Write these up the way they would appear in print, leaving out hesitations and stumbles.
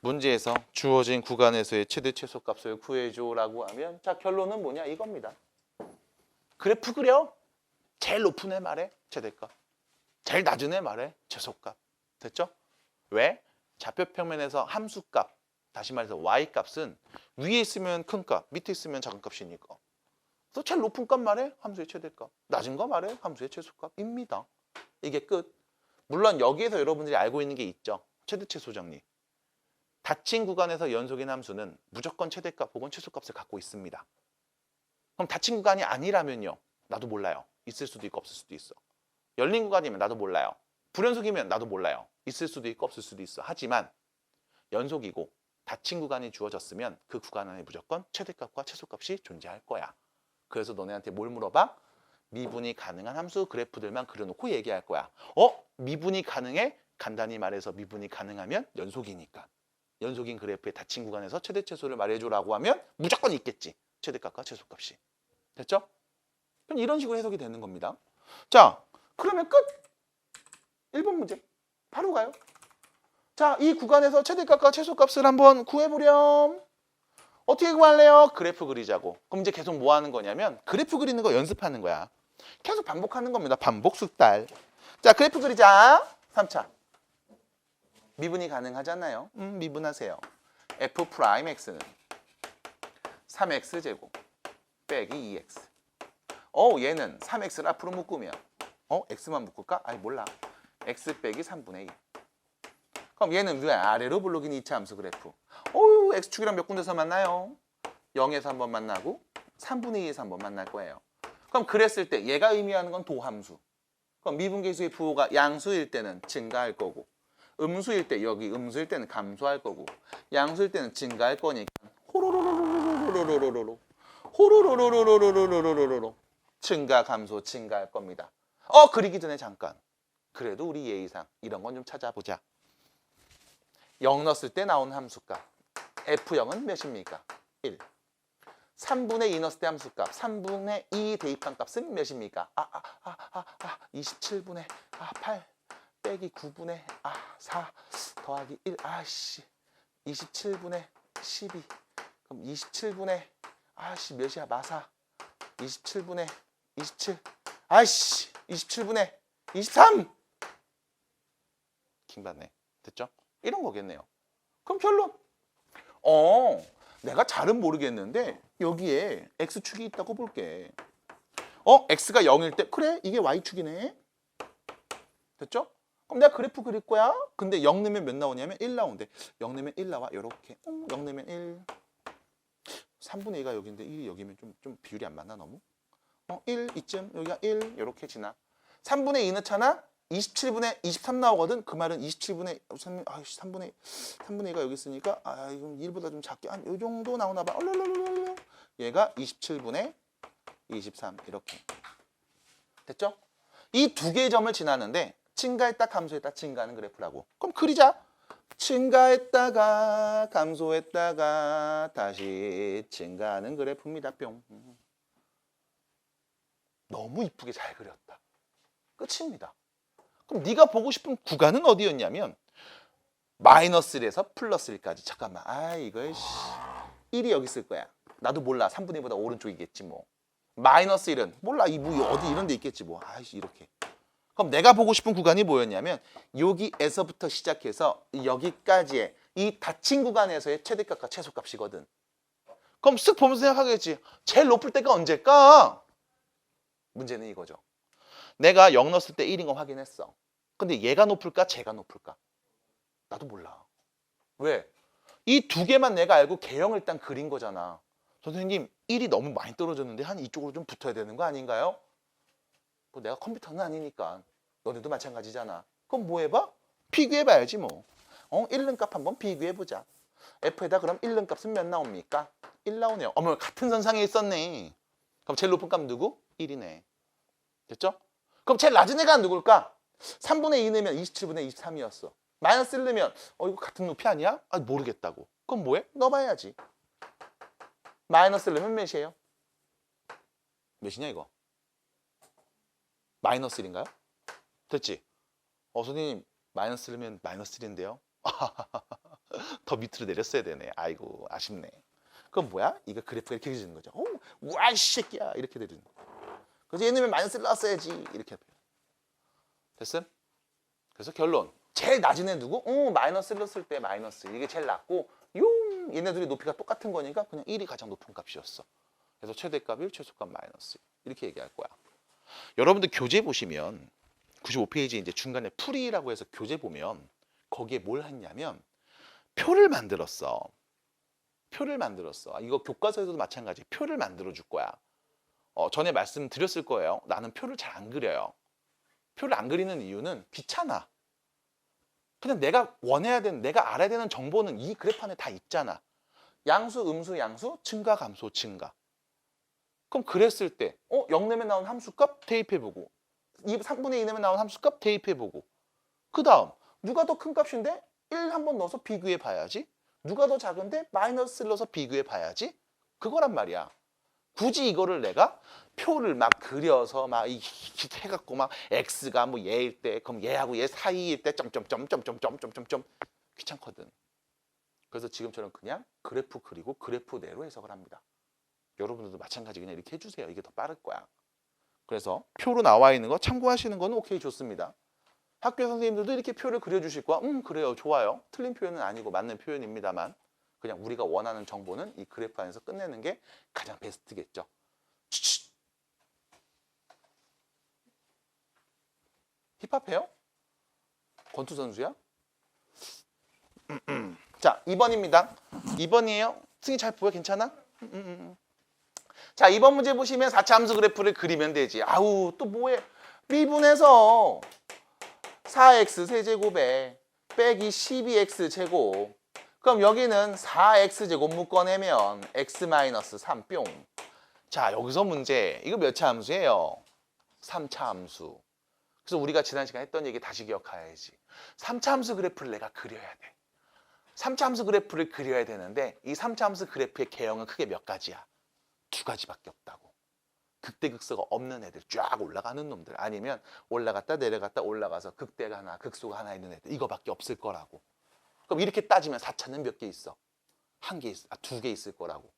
문제에서 주어진 구간에서의 최대 최소 값을 구해줘라고 하면 자 결론은 뭐냐 이겁니다. 그래프 그려. 제일 높은 애 말해 최대값. 제일 낮은 애 말해 최소값. 됐죠? 왜? 좌표평면에서 함수값, 다시 말해서 y값은 위에 있으면 큰 값, 밑에 있으면 작은 값이니까. 그래서 제일 높은 값 말해 함수의 최대값. 낮은 거 말해 함수의 최소값입니다. 이게 끝. 물론 여기에서 여러분들이 알고 있는 게 있죠. 최대 최소 정리. 닫힌 구간에서 연속인 함수는 무조건 최대값 혹은 최소값을 갖고 있습니다. 그럼 닫힌 구간이 아니라면요. 나도 몰라요. 있을 수도 있고 없을 수도 있어. 열린 구간이면 나도 몰라요. 불연속이면 나도 몰라요. 있을 수도 있고 없을 수도 있어. 하지만 연속이고 닫힌 구간이 주어졌으면 그 구간 안에 무조건 최대값과 최소값이 존재할 거야. 그래서 너네한테 뭘 물어봐? 미분이 가능한 함수 그래프들만 그려놓고 얘기할 거야. 미분이 가능해? 간단히 말해서 미분이 가능하면 연속이니까. 연속인 그래프의 닫힌 구간에서 최대 최소를 말해줘라고 하면 무조건 있겠지. 최대값과 최소값이. 됐죠? 그럼 이런 식으로 해석이 되는 겁니다. 자, 그러면 끝! 1번 문제. 바로 가요. 자, 이 구간에서 최대값과 최소값을 한번 구해보렴. 어떻게 구할래요? 그래프 그리자고. 그럼 이제 계속 뭐 하는 거냐면 그래프 그리는 거 연습하는 거야. 계속 반복하는 겁니다. 반복 숙달. 자, 그래프 그리자. 3차. 미분이 가능하잖아요. 미분하세요. f 프라임 x는 3x제곱 빼기 2x. 얘는 3x를 앞으로 묶으면 x만 묶을까? 아니 몰라. x 빼기 3분의 1. 그럼 얘는 왜 아래로 블록인 2차 함수 그래프. x축이랑 몇 군데서 만나요? 0에서 한번 만나고 3분의 2에서 한번 만날 거예요. 그럼 그랬을 때 얘가 의미하는 건 도함수. 그럼 미분계수의 부호가 양수일 때는 증가할 거고 음수일 때 여기 음수일 때는 감소할 거고 양수일 때는 증가할 거니까 호로로로로로로로로로로 호로로로로로로로로로로 증가 감소 증가할 겁니다. 그리기 전에 잠깐 그래도 우리 예의상 이런 건 좀 찾아보자. 0 넣었을 때 나오는 함수값 F0은 몇입니까? 1. 3분의 2 넣었을 때 함수값 3분의 2 대입한 값은 몇입니까? 27분의 8 빼기 9분의 4 더하기 1 27분의 12 그럼 27분의 몇이야 마사 27분의 27 27분의 23 킹받네. 됐죠? 이런 거겠네요. 그럼 결론 내가 잘은 모르겠는데 여기에 x축이 있다고 볼게. x가 0일 때 그래 이게 y축이네. 됐죠? 그럼 내가 그래프 그릴 거야. 근데 0 넣으면 몇 나오냐면 1 나온대. 0 넣으면 1 나와. 요렇게 0 넣으면 1 3분의 2가 여기인데 1이 여기면 좀 비율이 안 맞나 너무? 1 이쯤 여기가 1 요렇게 지나. 3분의 2 넣잖아. 27분의 23 나오거든. 그 말은 27분의 3분의 2가 여기 있으니까 이건 1보다 좀 작게 한 요 정도 나오나 봐. 얘가 27분의 23 이렇게. 됐죠? 이 두 개의 점을 지나는데 증가했다 감소했다 증가하는 그래프라고. 그럼 그리자. 증가했다가 감소했다가 다시 증가하는 그래프입니다. 뿅. 너무 이쁘게 잘 그렸다. 끝입니다. 그럼 네가 보고 싶은 구간은 어디였냐면 마이너스 1에서 플러스 1까지. 잠깐만. 이거 1이 여기 있을 거야. 나도 몰라. 3분의 2보다 오른쪽이겠지 뭐. 마이너스 1은 몰라. 뭐 어디 이런 데 있겠지 뭐. 이렇게. 그럼 내가 보고 싶은 구간이 뭐였냐면 여기에서부터 시작해서 여기까지의 이 닫힌 구간에서의 최대값과 최소값이거든. 그럼 쓱 보면서 생각하겠지. 제일 높을 때가 언제일까? 문제는 이거죠. 내가 0 넣었을 때 1인 거 확인했어. 근데 얘가 높을까? 쟤가 높을까? 나도 몰라. 왜? 이 두 개만 내가 알고 개형을 일단 그린 거잖아. 선생님 1이 너무 많이 떨어졌는데 한 이쪽으로 좀 붙어야 되는 거 아닌가요? 뭐 내가 컴퓨터는 아니니까. 너네도 마찬가지잖아. 그럼 뭐 해봐? 비교해봐야지 뭐. 1는 값 한번 비교해보자. F에다 그럼 1는 값은 몇 나옵니까? 1 나오네요. 어머 같은 선상에 있었네. 그럼 제일 높은 값 누구? 1이네. 됐죠? 그럼 제일 낮은 애가 누굴까? 3분의 2 넣으면 27분의 23이었어. 마이너스 1 넣으면 이거 같은 높이 아니야? 모르겠다고. 그럼 뭐해? 넣어봐야지. 마이너스 1 넣으면 몇이에요? 몇이냐 이거? 마이너스 1인가요? 됐지? 선생님 마이너스 1이면 마이너스 1인데요? 더 밑으로 내렸어야 되네. 아이고 아쉽네. 그럼 뭐야? 이거 그래프가 이렇게 그려지는 거죠. 와, 이 새끼야 이렇게 되는 거. 그래서 얘는 마이너스를 넣었어야지 이렇게. 됐음? 그래서 결론. 제일 낮은 애 누구? 마이너스를 넣었을 때 마이너스. 이게 제일 낮고 얘네들이 높이가 똑같은 거니까 그냥 1이 가장 높은 값이었어. 그래서 최대값 1, 최소값 마이너스. 이렇게 얘기할 거야. 여러분들 교재 보시면 95페이지 이제 중간에 풀이라고 해서 교재 보면 거기에 뭘 했냐면 표를 만들었어. 표를 만들었어. 이거 교과서에서도 마찬가지. 표를 만들어 줄 거야. 전에 말씀드렸을 거예요. 나는 표를 잘 안 그려요. 표를 안 그리는 이유는 귀찮아. 그냥 내가 원해야 되는, 내가 알아야 되는 정보는 이 그래프 안에 다 있잖아. 양수, 음수, 양수, 증가, 감소, 증가. 그럼 그랬을 때 0 내면 나온 함수값 대입해보고 3분의 2 내면 나온 함수값 대입해보고 그 다음 누가 더 큰 값인데 1 한번 넣어서 비교해 봐야지. 누가 더 작은데 마이너스를 넣어서 비교해 봐야지. 그거란 말이야. 굳이 이거를 내가 표를 막 그려서 막 해갖고 막 x가 뭐 얘일 때 그럼 얘하고 얘 사이일 때 점점점 귀찮거든. 그래서 지금처럼 그냥 그래프 그리고 그래프대로 해석을 합니다. 여러분들도 마찬가지 그냥 이렇게 해주세요. 이게 더 빠를 거야. 그래서 표로 나와 있는 거 참고하시는 거는 오케이 좋습니다. 학교 선생님들도 이렇게 표를 그려주실 거야. 그래요. 좋아요. 틀린 표현은 아니고 맞는 표현입니다만 그냥 우리가 원하는 정보는 이 그래프 안에서 끝내는 게 가장 베스트겠죠. 힙합해요? 권투 선수야? 자, 2번입니다. 2번이에요. 승희 잘 보여? 괜찮아? 자, 2번 문제 보시면 4차 함수 그래프를 그리면 되지. 아우, 또 뭐해? 미분해서 4x 세제곱에 빼기 12x 제곱. 그럼 여기는 4x 제곱 묶어내면 x-3 뿅. 자, 여기서 문제. 이거 몇 차 함수예요? 3차 함수. 그래서 우리가 지난 시간에 했던 얘기 다시 기억해야지. 3차 함수 그래프를 내가 그려야 돼. 3차 함수 그래프를 그려야 되는데 이 3차 함수 그래프의 개형은 크게 몇 가지야? 2가지밖에 없다고. 극대극소가 없는 애들 쫙 올라가는 놈들 아니면 올라갔다 내려갔다 올라가서 극대가 하나 극소가 하나 있는 애들 이거밖에 없을 거라고. 그럼 이렇게 따지면 4차는 몇 개 있어? 1개 있어. 2개 있을 거라고.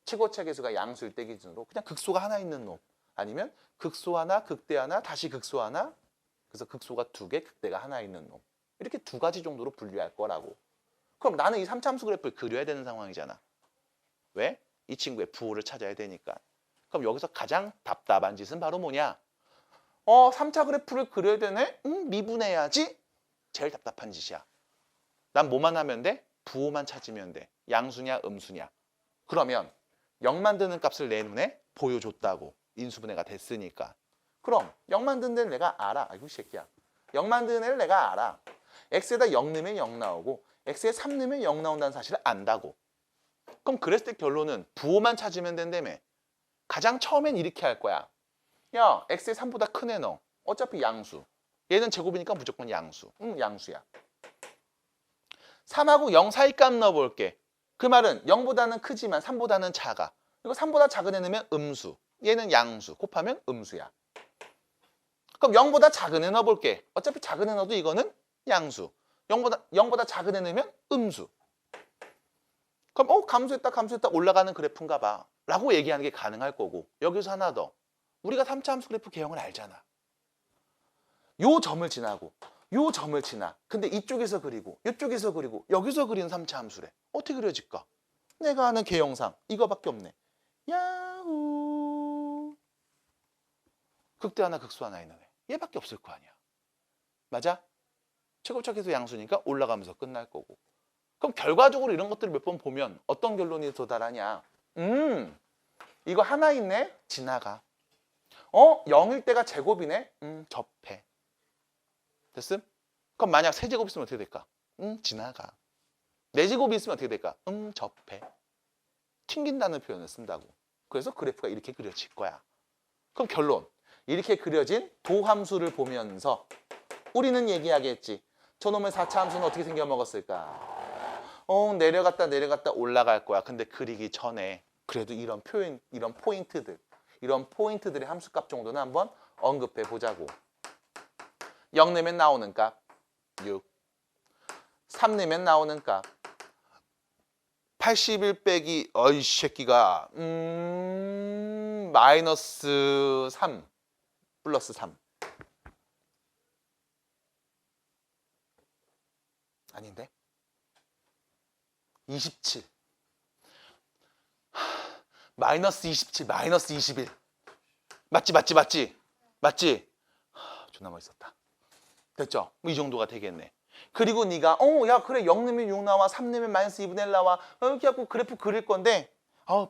최고차 계수가 양수일 때 기준으로 그냥 극소가 하나 있는 놈 아니면 극소 하나 극대 하나 다시 극소 하나 그래서 극소가 2개 극대가 하나 있는 놈 이렇게 2가지 정도로 분류할 거라고. 그럼 나는 이 3차 함수 그래프를 그려야 되는 상황이잖아. 왜? 이 친구의 부호를 찾아야 되니까. 그럼 여기서 가장 답답한 짓은 바로 뭐냐? 3차 그래프를 그려야 되네? 미분해야지? 제일 답답한 짓이야. 난 뭐만 하면 돼? 부호만 찾으면 돼. 양수냐 음수냐. 그러면 0 만드는 값을 내 눈에 보여줬다고. 인수분해가 됐으니까. 그럼 0 만드는 애를 내가 알아. 아이고 이 새끼야. 0 만드는 애를 내가 알아. x에다 0 넣으면 0 나오고 x에 3 넣으면 0 나온다는 사실을 안다고. 그럼 그랬을 때 결론은 부호만 찾으면 된다며. 가장 처음엔 이렇게 할 거야. 야, x에 3보다 큰 애 넣어. 어차피 양수. 얘는 제곱이니까 무조건 양수. 양수야. 3하고 0 사이 값 넣어볼게. 그 말은 0보다는 크지만 3보다는 작아. 이거 3보다 작은 애 넣으면 음수. 얘는 양수. 곱하면 음수야. 그럼 0보다 작은 애 넣어볼게. 어차피 작은 애 넣어도 이거는 양수. 0보다 작은 애 넣으면 음수. 그럼 감소했다 올라가는 그래프인가 봐 라고 얘기하는 게 가능할 거고 여기서 하나 더. 우리가 3차 함수 그래프 개형을 알잖아. 요 점을 지나고 요 점을 지나. 근데 이쪽에서 그리고 이쪽에서 그리고 여기서 그리는 3차 함수래. 어떻게 그려질까? 내가 아는 개형상 이거밖에 없네. 야후. 극대 하나 극소 하나 있는 애. 얘밖에 없을 거 아니야. 맞아? 최고차 계수 양수니까 올라가면서 끝날 거고. 그럼 결과적으로 이런 것들을 몇 번 보면 어떤 결론이 도달하냐? 이거 하나 있네? 지나가. 0일 때가 제곱이네? 접해. 됐음? 그럼 만약 세제곱 있으면 어떻게 될까? 지나가. 4제곱이 있으면 어떻게 될까? 접해. 튕긴다는 표현을 쓴다고. 그래서 그래프가 이렇게 그려질 거야. 그럼 결론. 이렇게 그려진 도함수를 보면서 우리는 얘기하겠지. 저놈의 4차 함수는 어떻게 생겨먹었을까? 내려갔다 올라갈 거야. 근데 그리기 전에 그래도 이런 표현, 이런 포인트들의 함수값 정도는 한번 언급해 보자고. 0 내면 나오는 값 6, 3 내면 나오는 값 81 빼기 어이 새끼가 마이너스 3 플러스 3 아닌데? 27 마이너스 27 마이너스 21 맞지? 존나 멋있었다. 됐죠? 이 정도가 되겠네. 그리고 네가 야 그래 0 넣으면 6 나와 3 넣으면 마이너스 2분의 1 나와 이렇게 하고 그래프 그릴 건데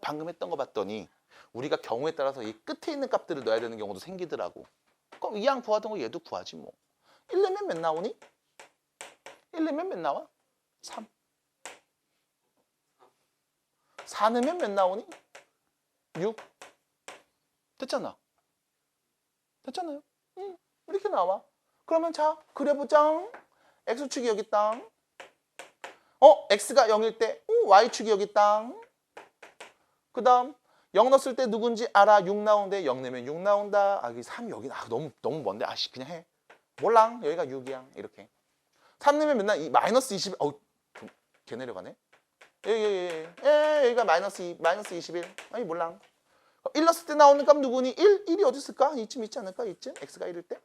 방금 했던 거 봤더니 우리가 경우에 따라서 이 끝에 있는 값들을 넣어야 되는 경우도 생기더라고. 그럼 이항 구하던 거 얘도 구하지 뭐. 1 넣으면 몇 나오니? 1 넣으면 몇 나와? 3 4 넣으면 몇 나오니? 6 됐잖아요. 이렇게 나와. 그러면 자 그려보자. X축이 여기 있다. X가 0일 때 Y축이 여기 있다. 그 다음 0 넣었을 때 누군지 알아. 6 나오는데 0 내면 6 나온다. 여기 3 여기 너무 먼데. 그냥 해. 몰랑 여기가 6이야. 이렇게. 3 내면 맨날 마이너스 20. 개 내려가네. 여기가 마이너스 21. 아니 몰랑. 1 넣었을 때 나오는 값 누구니? 1이 어디 있을까? 이쯤 있지 않을까? 이쯤? X가 1일 때?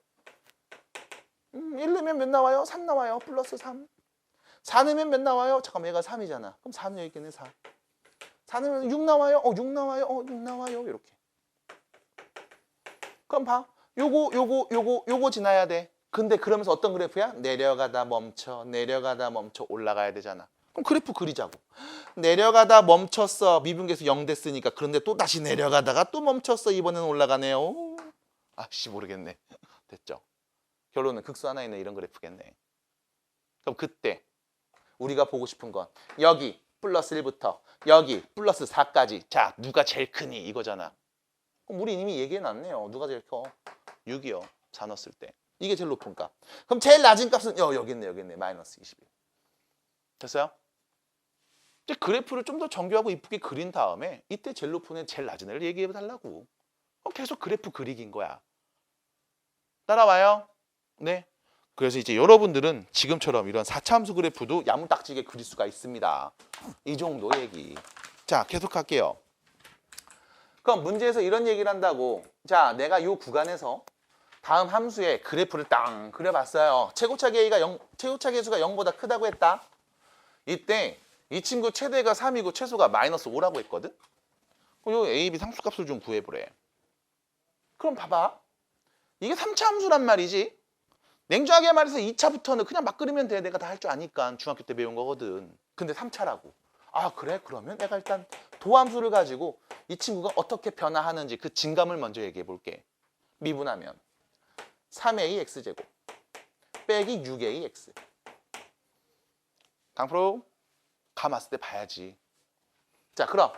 1 넣으면 몇 나와요? 3 나와요. 플러스 3. 4 넣으면 몇 나와요? 잠깐만 얘가 3이잖아. 그럼 4는 여기 있겠네. 4. 4 넣으면 6 나와요? 6 나와요? 6 나와요. 이렇게. 그럼 봐. 요거 지나야 돼. 근데 그러면서 어떤 그래프야? 내려가다 멈춰 올라가야 되잖아. 그럼 그래프 그리자고. 내려가다 멈췄어. 미분계수 0 됐으니까. 그런데 또 다시 내려가다가 또 멈췄어. 이번에는 올라가네요. 모르겠네. 됐죠? 결론은 극수 하나 있는 이런 그래프겠네. 그럼 그때 우리가 보고 싶은 건 여기 플러스 1부터 여기 플러스 4까지 자 누가 제일 크니 이거잖아. 그럼 우리 이미 얘기해놨네요. 누가 제일 커? 6이요. 4 넣었을 때. 이게 제일 높은 값. 그럼 제일 낮은 값은 여기 있네. 마이너스 21. 됐어요? 이제 그래프를 좀 더 정교하고 이쁘게 그린 다음에 이때 제일 높은 애 제일 낮은 애를 얘기해달라고. 계속 그래프 그리기인 거야. 따라와요? 네. 그래서 이제 여러분들은 지금처럼 이런 4차함수 그래프도 야무딱지게 그릴 수가 있습니다. 이 정도 얘기. 자, 계속할게요. 그럼 문제에서 이런 얘기를 한다고. 자, 내가 이 구간에서 다음 함수에 그래프를 땅 그려봤어요. 최고차 계수가 0보다 크다고 했다. 이때 이 친구 최대가 3이고 최소가 마이너스 5라고 했거든. 그럼 요 A, B 상수값을 좀 구해보래. 그럼 봐봐. 이게 3차 함수란 말이지. 냉정하게 말해서 2차부터는 그냥 막 그리면 돼. 내가 다 할 줄 아니까 중학교 때 배운 거거든. 근데 3차라고. 그래? 그러면 내가 일단 도함수를 가지고 이 친구가 어떻게 변화하는지 그 진감을 먼저 얘기해 볼게. 미분하면 3AX제곱 빼기 6AX. 강프로 감았을 때 봐야지. 자, 그럼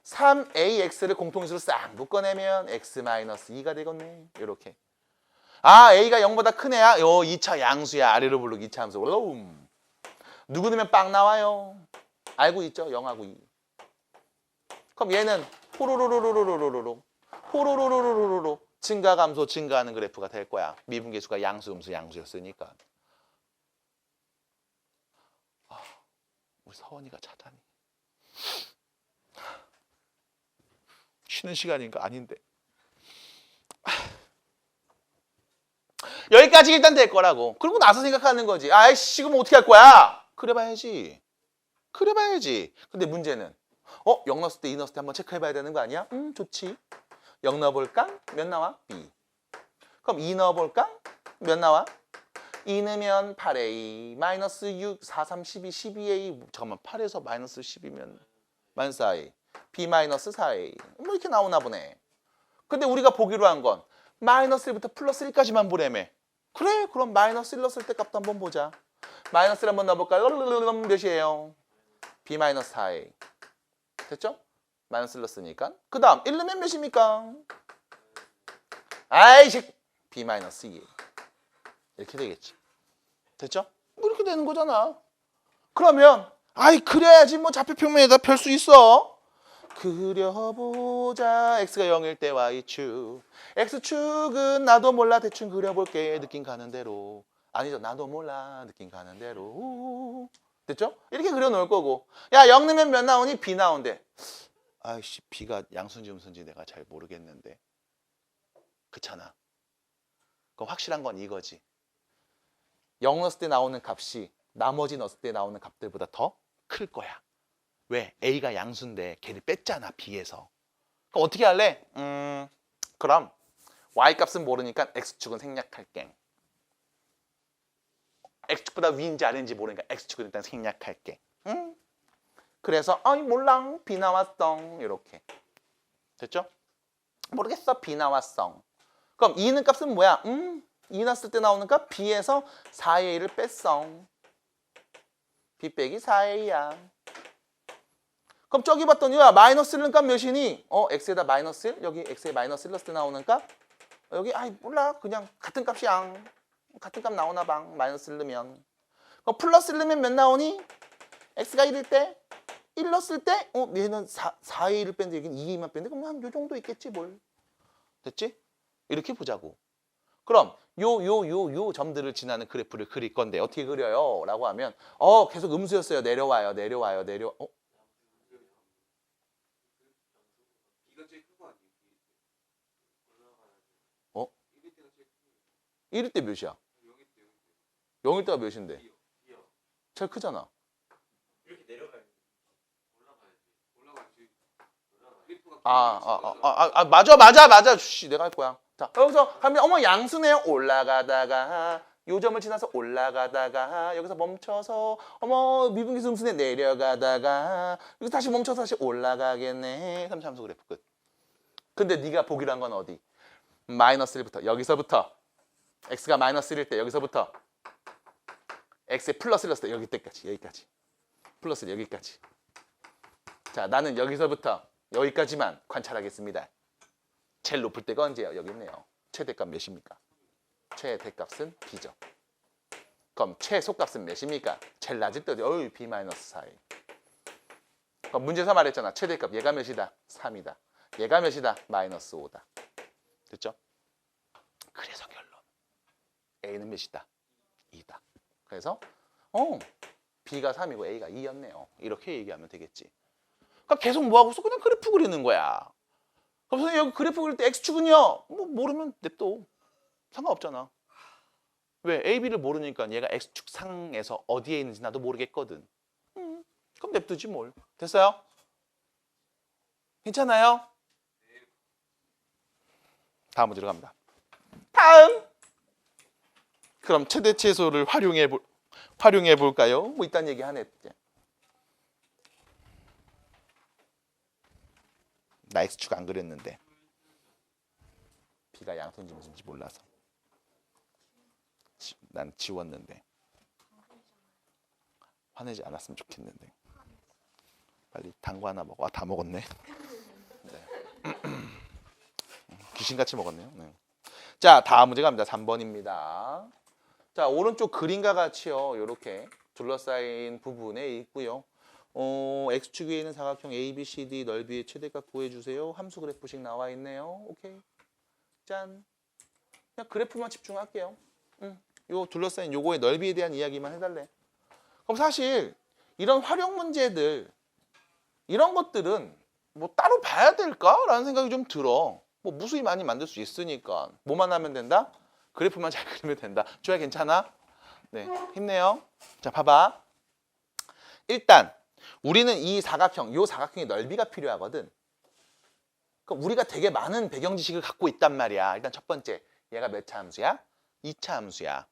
3AX를 공통인수로 싹 묶어내면 X-2가 되겠네. 이렇게. A가 0보다 큰 애야? 2차 양수야. 아래로 부르기 2차 함수. 누구 넣으면 빵 나와요? 알고 있죠? 0하고 2. 그럼 얘는 호로로로로로로로로 증가 감소 증가하는 그래프가 될 거야. 미분계수가 양수 음수 양수였으니까. 우리 서원이가 자다니. 쉬는 시간인가? 아닌데. 여기까지 일단 될 거라고. 그러고 나서 생각하는 거지. 아이씨, 그럼 어떻게 할 거야? 그려봐야지. 근데 문제는 0 넣었을 때 2 넣었을 때 한번 체크해봐야 되는 거 아니야? 좋지. 0 넣어볼까? 몇 나와? B. 그럼 2 넣어볼까? 몇 나와? 2 넣으면 8A 마이너스 6, 4, 3, 12, 12A. 잠깐만, 8에서 마이너스 10이면 마이너스 4A. B 마이너스 4A. 뭐 이렇게 나오나 보네. 근데 우리가 보기로 한 건 마이너스 1부터 플러스 1까지만 보래매. 그래, 그럼 마이너스 1 넣었을 때 값도 한번 보자. 마이너스 1 한번 넣어볼까요? 몇이에요? B 마이너스 4A. 됐죠? 마이너스 1 넣었으니까. 그 다음 1 넣으면 몇입니까? 아이씨, B 마이너스 2A. 이렇게 되겠지. 됐죠? 뭐 이렇게 되는 거잖아. 그러면 그래야지 뭐 좌표평면에다 펼 수 있어. 그려보자. X가 0일 때 Y축. X축은 나도 몰라 대충 그려볼게. 느낌 가는 대로. 아니죠. 나도 몰라 느낌 가는 대로. 됐죠? 이렇게 그려놓을 거고 야 0 넣으면 몇 나오니? B 나온대. 아이씨 B가 양수인지 음수인지 내가 잘 모르겠는데 그렇잖아. 그럼 확실한 건 이거지. 0 넣었을 때 나오는 값이 나머지 넣었을 때 나오는 값들보다 더 클 거야. 왜? A가 양수인데 걔를 뺐잖아 B에서. 그럼 어떻게 할래? 그럼 Y값은 모르니까 X축은 생략할게. X축보다 위인지 아래인지 모르니까 X축은 일단 생략할게. 그래서 몰라 B 나왔어 이렇게 됐죠? 모르겠어 B 나왔어. 그럼 2는 값은 뭐야? 2 났을 때 나오는 값 B에서 4의 1을 뺐어. B 빼기 4의 2야. 그럼 저기 봤더니 야 마이너스 1은 값 몇이니? X에다 마이너스 1? 여기 X에 마이너스 1 넣었을 때 나오는 값? 여기 몰라 그냥 같은 값이야. 같은 값 나오나 봐. 마이너스 1 넣으면. 그럼 플러스 1 넣으면 몇 나오니? X가 1일 때 1 넣었을 때 얘는 4의 1을 뺐는데 여기는 2의 2만 뺐는데 그럼 한 요 정도 있겠지 뭘. 됐지? 이렇게 보자고. 그럼 요 점들을 지나는 그래프를 그릴 건데 어떻게 그려요? 라고 하면 계속 음수였어요. 내려와요. 어? 1일 때 몇이야? 0일 때가 몇인데? 제일 크잖아. 이렇게 내려가야지. 맞아. 씨, 내가 할 거야. 자, 여기서 하면 양수네요. 올라가다가 요 점을 지나서 올라가다가 여기서 멈춰서 미분계수 음수네 내려가다가 여기서 다시 멈춰서 다시 올라가겠네. 3차함수 그래프 끝. 근데 네가 보기로 한 건 어디? 마이너스 1부터 여기서부터 x가 마이너스 1일 때 여기서부터 x에 플러스 1 넣었을 때 여기까지 플러스 1 여기까지. 자, 나는 여기서부터 여기까지만 관찰하겠습니다. 제일 높을 때가 언제예요? 여기 있네요. 최대값 몇입니까? 최대값은 B죠. 그럼 최소값은 몇입니까? 제일 낮을 때 B-4에. 그럼 문제에서 말했잖아. 최대값 얘가 몇이다? 3이다. 얘가 몇이다? 마이너스 5다. 됐죠? 그래서 결론. A는 몇이다? 2다. 그래서 B가 3이고 A가 2였네요. 이렇게 얘기하면 되겠지. 그러니까 계속 뭐하고 있어? 그냥 그래프 그리는 거야. 그럼 선생님 여기 그래프 그릴 때 X축은요? 모르면 냅둬. 상관없잖아. 왜? A, B를 모르니까 얘가 X축 상에서 어디에 있는지 나도 모르겠거든. 그럼 냅두지 뭘. 됐어요? 괜찮아요? 다음 문제로 갑니다. 다음! 그럼 최대 최소를 활용해 볼까요? 뭐 이딴 얘기 하네. 나 X축 안 그렸는데 B가 양수인지 무슨지 몰라서 난 지웠는데 화내지 않았으면 좋겠는데 빨리 당구 하나 먹어. 다 먹었네. 네. 귀신같이 먹었네요. 네. 자, 다음 문제 갑니다. 3번입니다. 자, 오른쪽 그림과 같이요. 이렇게 둘러싸인 부분에 있고요. X축 위에 있는 사각형 ABCD 넓이의 최대값 구해주세요. 함수 그래프식 나와 있네요. 오케이. 짠. 그냥 그래프만 집중할게요. 요 둘러싸인 요거의 넓이에 대한 이야기만 해달래. 그럼 사실 이런 활용 문제들 이런 것들은 뭐 따로 봐야 될까라는 생각이 좀 들어. 뭐 무수히 많이 만들 수 있으니까 뭐만 하면 된다? 그래프만 잘 그리면 된다. 조야 괜찮아? 네, 힘내요. 자, 봐봐. 일단 우리는 이 사각형, 요 사각형의 넓이가 필요하거든. 그럼 우리가 되게 많은 배경 지식을 갖고 있단 말이야. 일단 첫 번째, 얘가 몇 차 함수야? 2차 함수야.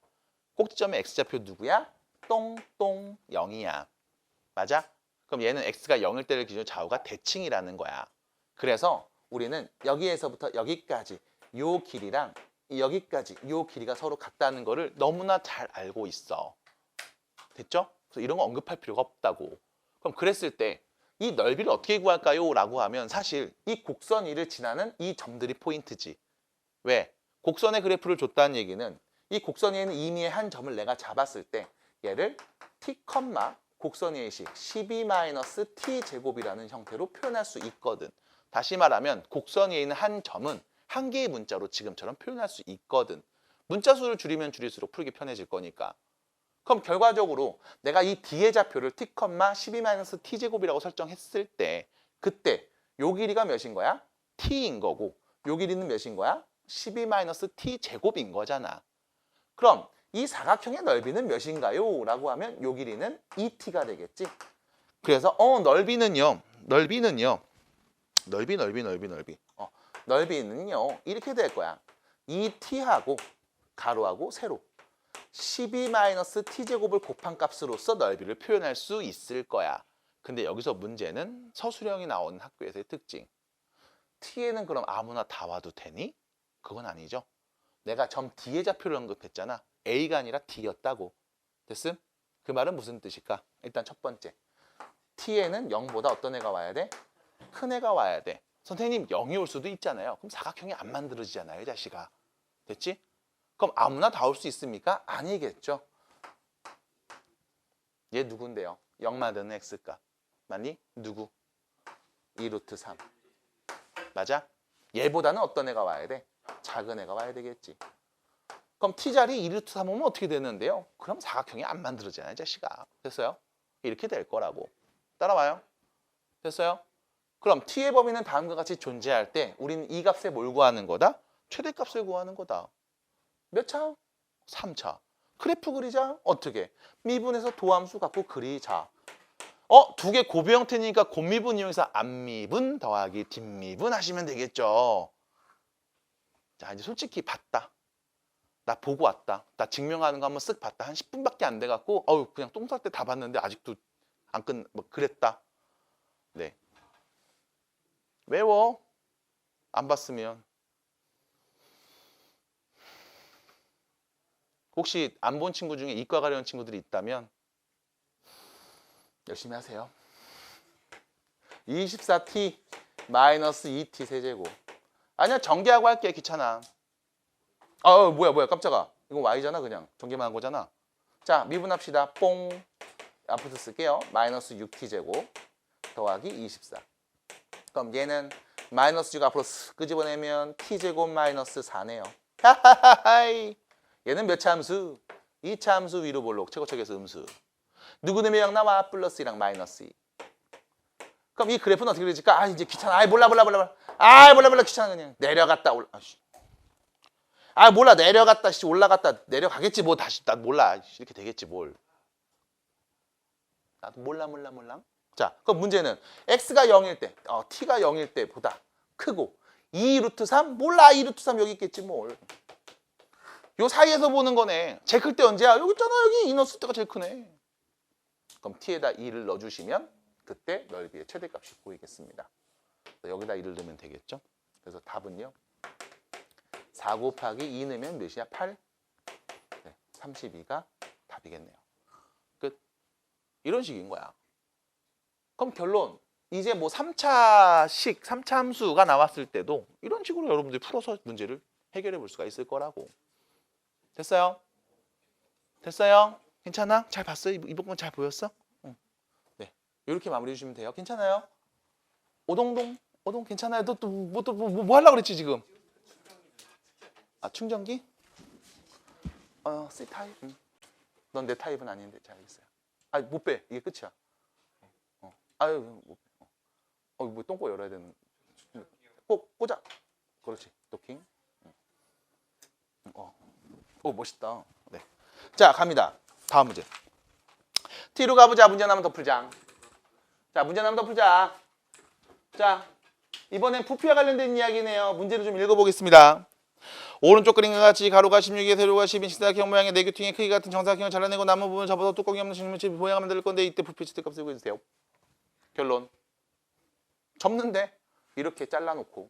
꼭지점의 x좌표 누구야? 똥똥 0이야. 맞아? 그럼 얘는 x가 0일 때를 기준으로 좌우가 대칭이라는 거야. 그래서 우리는 여기에서부터 여기까지 요 길이랑 여기까지 요 길이가 서로 같다는 거를 너무나 잘 알고 있어. 됐죠? 그래서 이런 거 언급할 필요가 없다고. 그럼 그랬을 때 이 넓이를 어떻게 구할까요? 라고 하면 사실 이 곡선 위를 지나는 이 점들이 포인트지. 왜? 곡선의 그래프를 줬다는 얘기는 이 곡선 위에는 임의의 한 점을 내가 잡았을 때 얘를 t, 곡선 위의 식 12-t 제곱이라는 형태로 표현할 수 있거든. 다시 말하면 곡선 위에 있는 한 점은 한 개의 문자로 지금처럼 표현할 수 있거든. 문자 수를 줄이면 줄일수록 풀기 편해질 거니까. 그럼 결과적으로 내가 이 D의 좌표를 t, 12-t제곱이라고 설정했을 때 그때 요 길이가 몇인 거야? t인 거고 요 길이는 몇인 거야? 12-t제곱인 거잖아. 그럼 이 사각형의 넓이는 몇인가요? 라고 하면 요 길이는 2t가 되겠지. 그래서 넓이는요. 넓이는요. 이렇게 될 거야. 2t하고 가로하고 세로 12-t제곱을 곱한 값으로서 넓이를 표현할 수 있을 거야. 근데 여기서 문제는 서술형이 나오는 학교에서의 특징. t에는 그럼 아무나 다 와도 되니? 그건 아니죠. 내가 점 D의 좌표를 언급했잖아. A가 아니라 D였다고. 됐음? 그 말은 무슨 뜻일까? 일단 첫 번째. T에는 0보다 어떤 애가 와야 돼? 큰 애가 와야 돼. 선생님 0이 올 수도 있잖아요. 그럼 사각형이 안 만들어지잖아요, 이 자식아. 됐지? 그럼 아무나 다 올 수 있습니까? 아니겠죠. 얘 누군데요? 0 만드는 x값. 맞니? 누구? 2루트 3. 맞아? 얘보다는 어떤 애가 와야 돼? 작은 애가 와야 되겠지. 그럼 t자리 2루트 3 오면 어떻게 되는데요? 그럼 사각형이 안 만들어지잖아요, 자식아. 됐어요? 이렇게 될 거라고. 따라와요? 됐어요? 그럼 t의 범위는 다음과 같이 존재할 때 우리는 이 값에 뭘 구하는 거다? 최대값을 구하는 거다. 몇 차? 3차. 그래프 그리자? 어떻게? 미분해서 도함수 갖고 그리자. 두 개 곱이 형태니까 곱미분 이용해서 앞미분 더하기 뒷미분 하시면 되겠죠. 자, 이제 솔직히 봤다. 나 보고 왔다. 나 증명하는 거 한번 쓱 봤다. 한 10분밖에 안 돼갖고 그냥 똥 쌀 때 다 봤는데 아직도 안 그랬다. 네. 외워. 안 봤으면. 혹시 안 본 친구 중에 이과 가려는 친구들이 있다면 열심히 하세요. 24t 마이너스 2t 세제곱. 아니야, 전개하고 할게. 귀찮아. 뭐야 깜짝아. 이거 y잖아. 그냥 전개만 한 거잖아. 자, 미분합시다. 뽕. 앞부터 쓸게요. 마이너스 6t제곱 더하기 24. 그럼 얘는 마이너스 6 앞으로 쓱 끄집어내면 t제곱 마이너스 4네요. 하하하하이. 얘는 몇 차 함수? 2차 함수 위로 볼록 최고척에서 음수. 누구 내면 나와? 플러스 2랑 마이너스 2. 그럼 이 그래프는 어떻게 그려질까? 이제 귀찮아. 몰라. 몰라. 귀찮아. 그냥 내려갔다 몰라. 내려갔다 올라갔다 내려가겠지. 뭐 다시 나 몰라. 이렇게 되겠지 뭘. 나도 몰라. 자, 그럼 문제는 x가 0일 때, t가 0일 때보다 크고 2루트 3? 몰라. 2루트 3 여기 있겠지 뭘. 요 사이에서 보는 거네. 제일 클 때 언제야? 여기 있잖아. 여기 이 넣었을 때가 제일 크네. 그럼 t에다 2를 넣어주시면 그때 넓이의 최대값이 보이겠습니다. 여기다 2를 넣으면 되겠죠. 그래서 답은요. 4 곱하기 2 넣으면 몇이야? 8? 네, 32가 답이겠네요. 끝. 이런 식인 거야. 그럼 결론. 이제 뭐 3차 함수가 나왔을 때도 이런 식으로 여러분들이 풀어서 문제를 해결해 볼 수가 있을 거라고. 됐어요? 괜찮아? 잘 봤어요? 이 부분 잘 보였어? 응. 네. 이렇게 마무리해 주시면 돼요. 괜찮아요? 오동 괜찮아요? 너 뭐 하려고 그랬지 지금? 충전기? C 타입? 넌 내 타입은 아닌데. 잘 알겠어요. 못 빼. 이게 끝이야. 못 빼. 뭐 똥꼬 열어야 되는. 꽂아. 그렇지. 도킹. 멋있다. 네. 자, 갑니다. 다음 문제. T로 가보자. 문제 하나만 더 풀자. 자, 이번엔 부피와 관련된 이야기네요. 문제를 좀 읽어보겠습니다. 오른쪽 그림과 같이 가로가 16에 세로가 10인 식사각형 모양의 내규퉁의 크기 같은 정사각형을 잘라내고 남은 부분을 접어서 뚜껑이 없는 식물집 모양을 만들 건데 이때 부피 최대값을 구해주세요. 결론. 접는데 이렇게 잘라놓고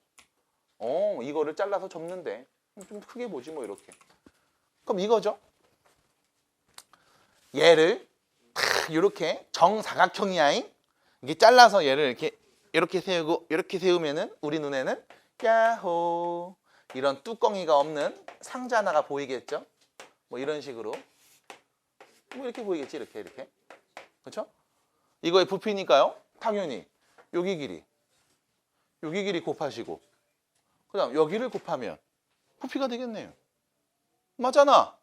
이거를 잘라서 접는데 좀 크게 보지 뭐 이렇게. 그럼 이거죠. 얘를 이렇게 정사각형이야. 이게 잘라서 얘를 이렇게 세우고 이렇게 세우면은 우리 눈에는 야호 이런 뚜껑이가 없는 상자 하나가 보이겠죠. 뭐 이런 식으로 뭐 이렇게 보이겠지. 이렇게 그렇죠? 이거의 부피니까요. 당연히 여기 길이 곱하시고 그다음 여기를 곱하면 부피가 되겠네요. 맞잖아.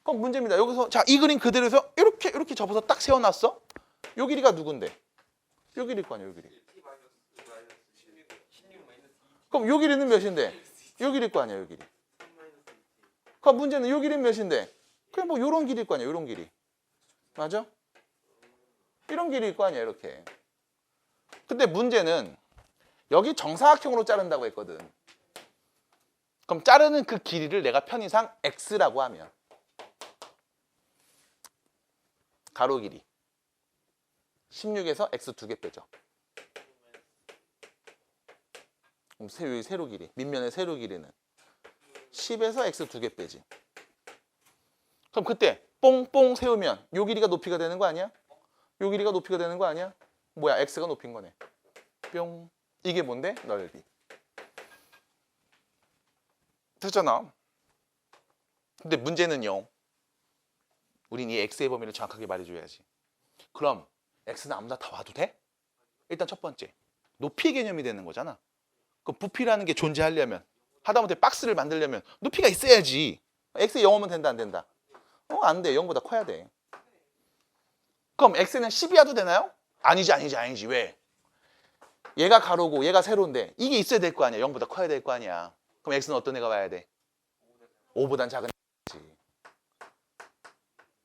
그럼 문제입니다. 여기서 자, 이 그림 그대로 해서 이렇게 접어서 딱 세워놨어. 요 길이가 누군데? 요 길이일 거 아니야, 요 길이. 그럼 요 길이는 몇인데? 요 길이일 거 아니야, 요 길이. 그럼 문제는 요 길이는 몇인데? 그냥 뭐 요런 길이일 거 아니야, 요런 길이. 맞아? 이런 길이일 거 아니야, 이렇게. 근데 문제는 여기 정사각형으로 자른다고 했거든. 그럼 자르는 그 길이를 내가 편의상 x라고 하면 가로 길이 16에서 x 2개 빼죠. 그럼 세로 길이, 밑면의 세로 길이는 10에서 x 2개 빼지. 그럼 그때 뽕뽕 세우면 요 길이가 높이가 되는 거 아니야? 요 길이가 높이가 되는 거 아니야? 뭐야, x가 높인 거네. 뿅. 이게 뭔데? 넓이. 됐잖아. 근데 문제는요. 우린 이 x의 범위를 정확하게 말해줘야지. 그럼 x는 아무나 다 와도 돼? 일단 첫 번째, 높이의 개념이 되는 거잖아. 그럼 부피라는 게 존재하려면, 하다못해 박스를 만들려면 높이가 있어야지. x에 0 오면 된다, 안 된다? 안 돼. 0보다 커야 돼. 그럼 x는 10이 와도 되나요? 아니지. 왜? 얘가 가로고 얘가 세로인데 이게 있어야 될 거 아니야. 0보다 커야 될 거 아니야. 그럼 x는 어떤 애가 와야 돼? 5보단 작은 애지.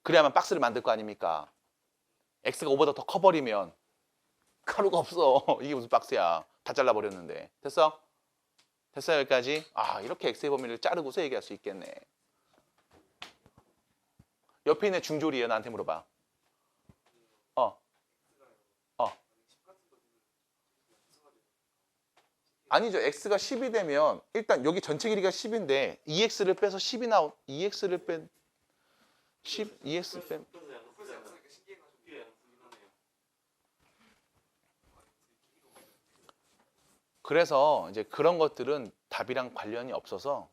그래야만 박스를 만들 거 아닙니까? x가 5보다 더 커버리면 가루가 없어. 이게 무슨 박스야. 다 잘라버렸는데. 됐어? 됐어요, 여기까지? 아, 이렇게 x의 범위를 자르고서 얘기할 수 있겠네. 옆에 있는 중졸이에요. 나한테 물어봐. 아니죠. x가 10이 되면 일단 여기 전체 길이가 10인데 2x를 빼서 10이 나오 2x를 뺀 10, 2x 뺀 그래서 이제 그런 것들은 답이랑 관련이 없어서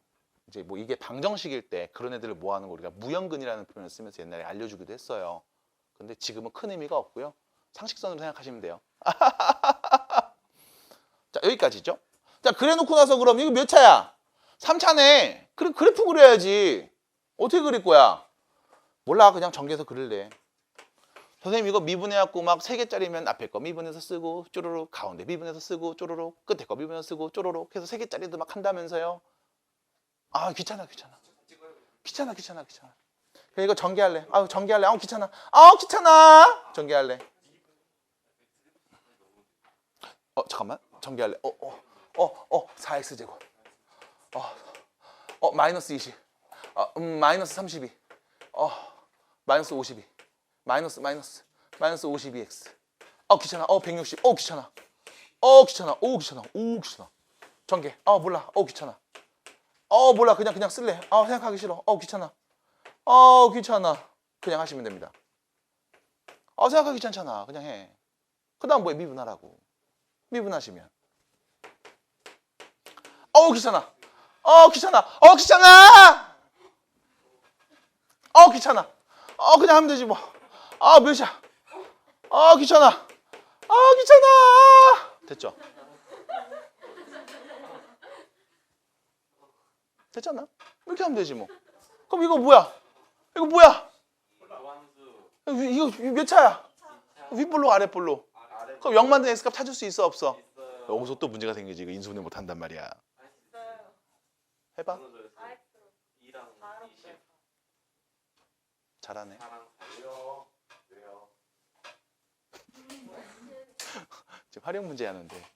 이제 뭐 이게 방정식일 때 그런 애들을 모아놓은 거 우리가 무형근이라는 표현을 쓰면서 옛날에 알려주기도 했어요. 근데 지금은 큰 의미가 없고요. 상식선으로 생각하시면 돼요. 자, 여기까지죠. 자, 그래놓고 나서 그럼 이거 몇 차야? 3차네. 그럼 그래프 그려야지. 어떻게 그릴 거야? 몰라. 그냥 전개해서 그릴래. 선생님 이거 미분해갖고 막 3개짜리면 앞에 거 미분해서 쓰고 쪼르륵, 가운데 미분해서 쓰고 쪼르륵, 끝에 거 미분해서 쓰고 쪼르륵 해서 3개짜리도 막 한다면서요. 아, 귀찮아. 그냥 이거 전개할래. 전개할래. 귀찮아. 전개할래. 잠깐만. 전개할래. 4x제곱. 마이너스 20. 마이너스 32. 마이너스 52. 마이너스 52x. 귀찮아. 160. 귀찮아. 귀찮아. 전개. 몰라. 귀찮아. 몰라. 그냥 쓸래. 생각하기 싫어. 귀찮아. 그냥 하시면 됩니다. 생각하기 귀찮잖아. 그냥 해. 그 다음 뭐에 미분하라고. 미분하시면. 귀찮아. 귀찮아. 그냥 하면 되지 뭐. 몇이야. 귀찮아. 됐죠? 됐잖아. 이렇게 하면 되지 뭐. 그럼 이거 뭐야? 이거 몇 차야? 윗볼로 아랫볼로. 그럼 0 만든 x값 찾을 수 있어 없어? 여기서 또 문제가 생기지. 이거 인수분해 못 한단 말이야. 해봐. 잘하네. 지금 활용 문제 하는데.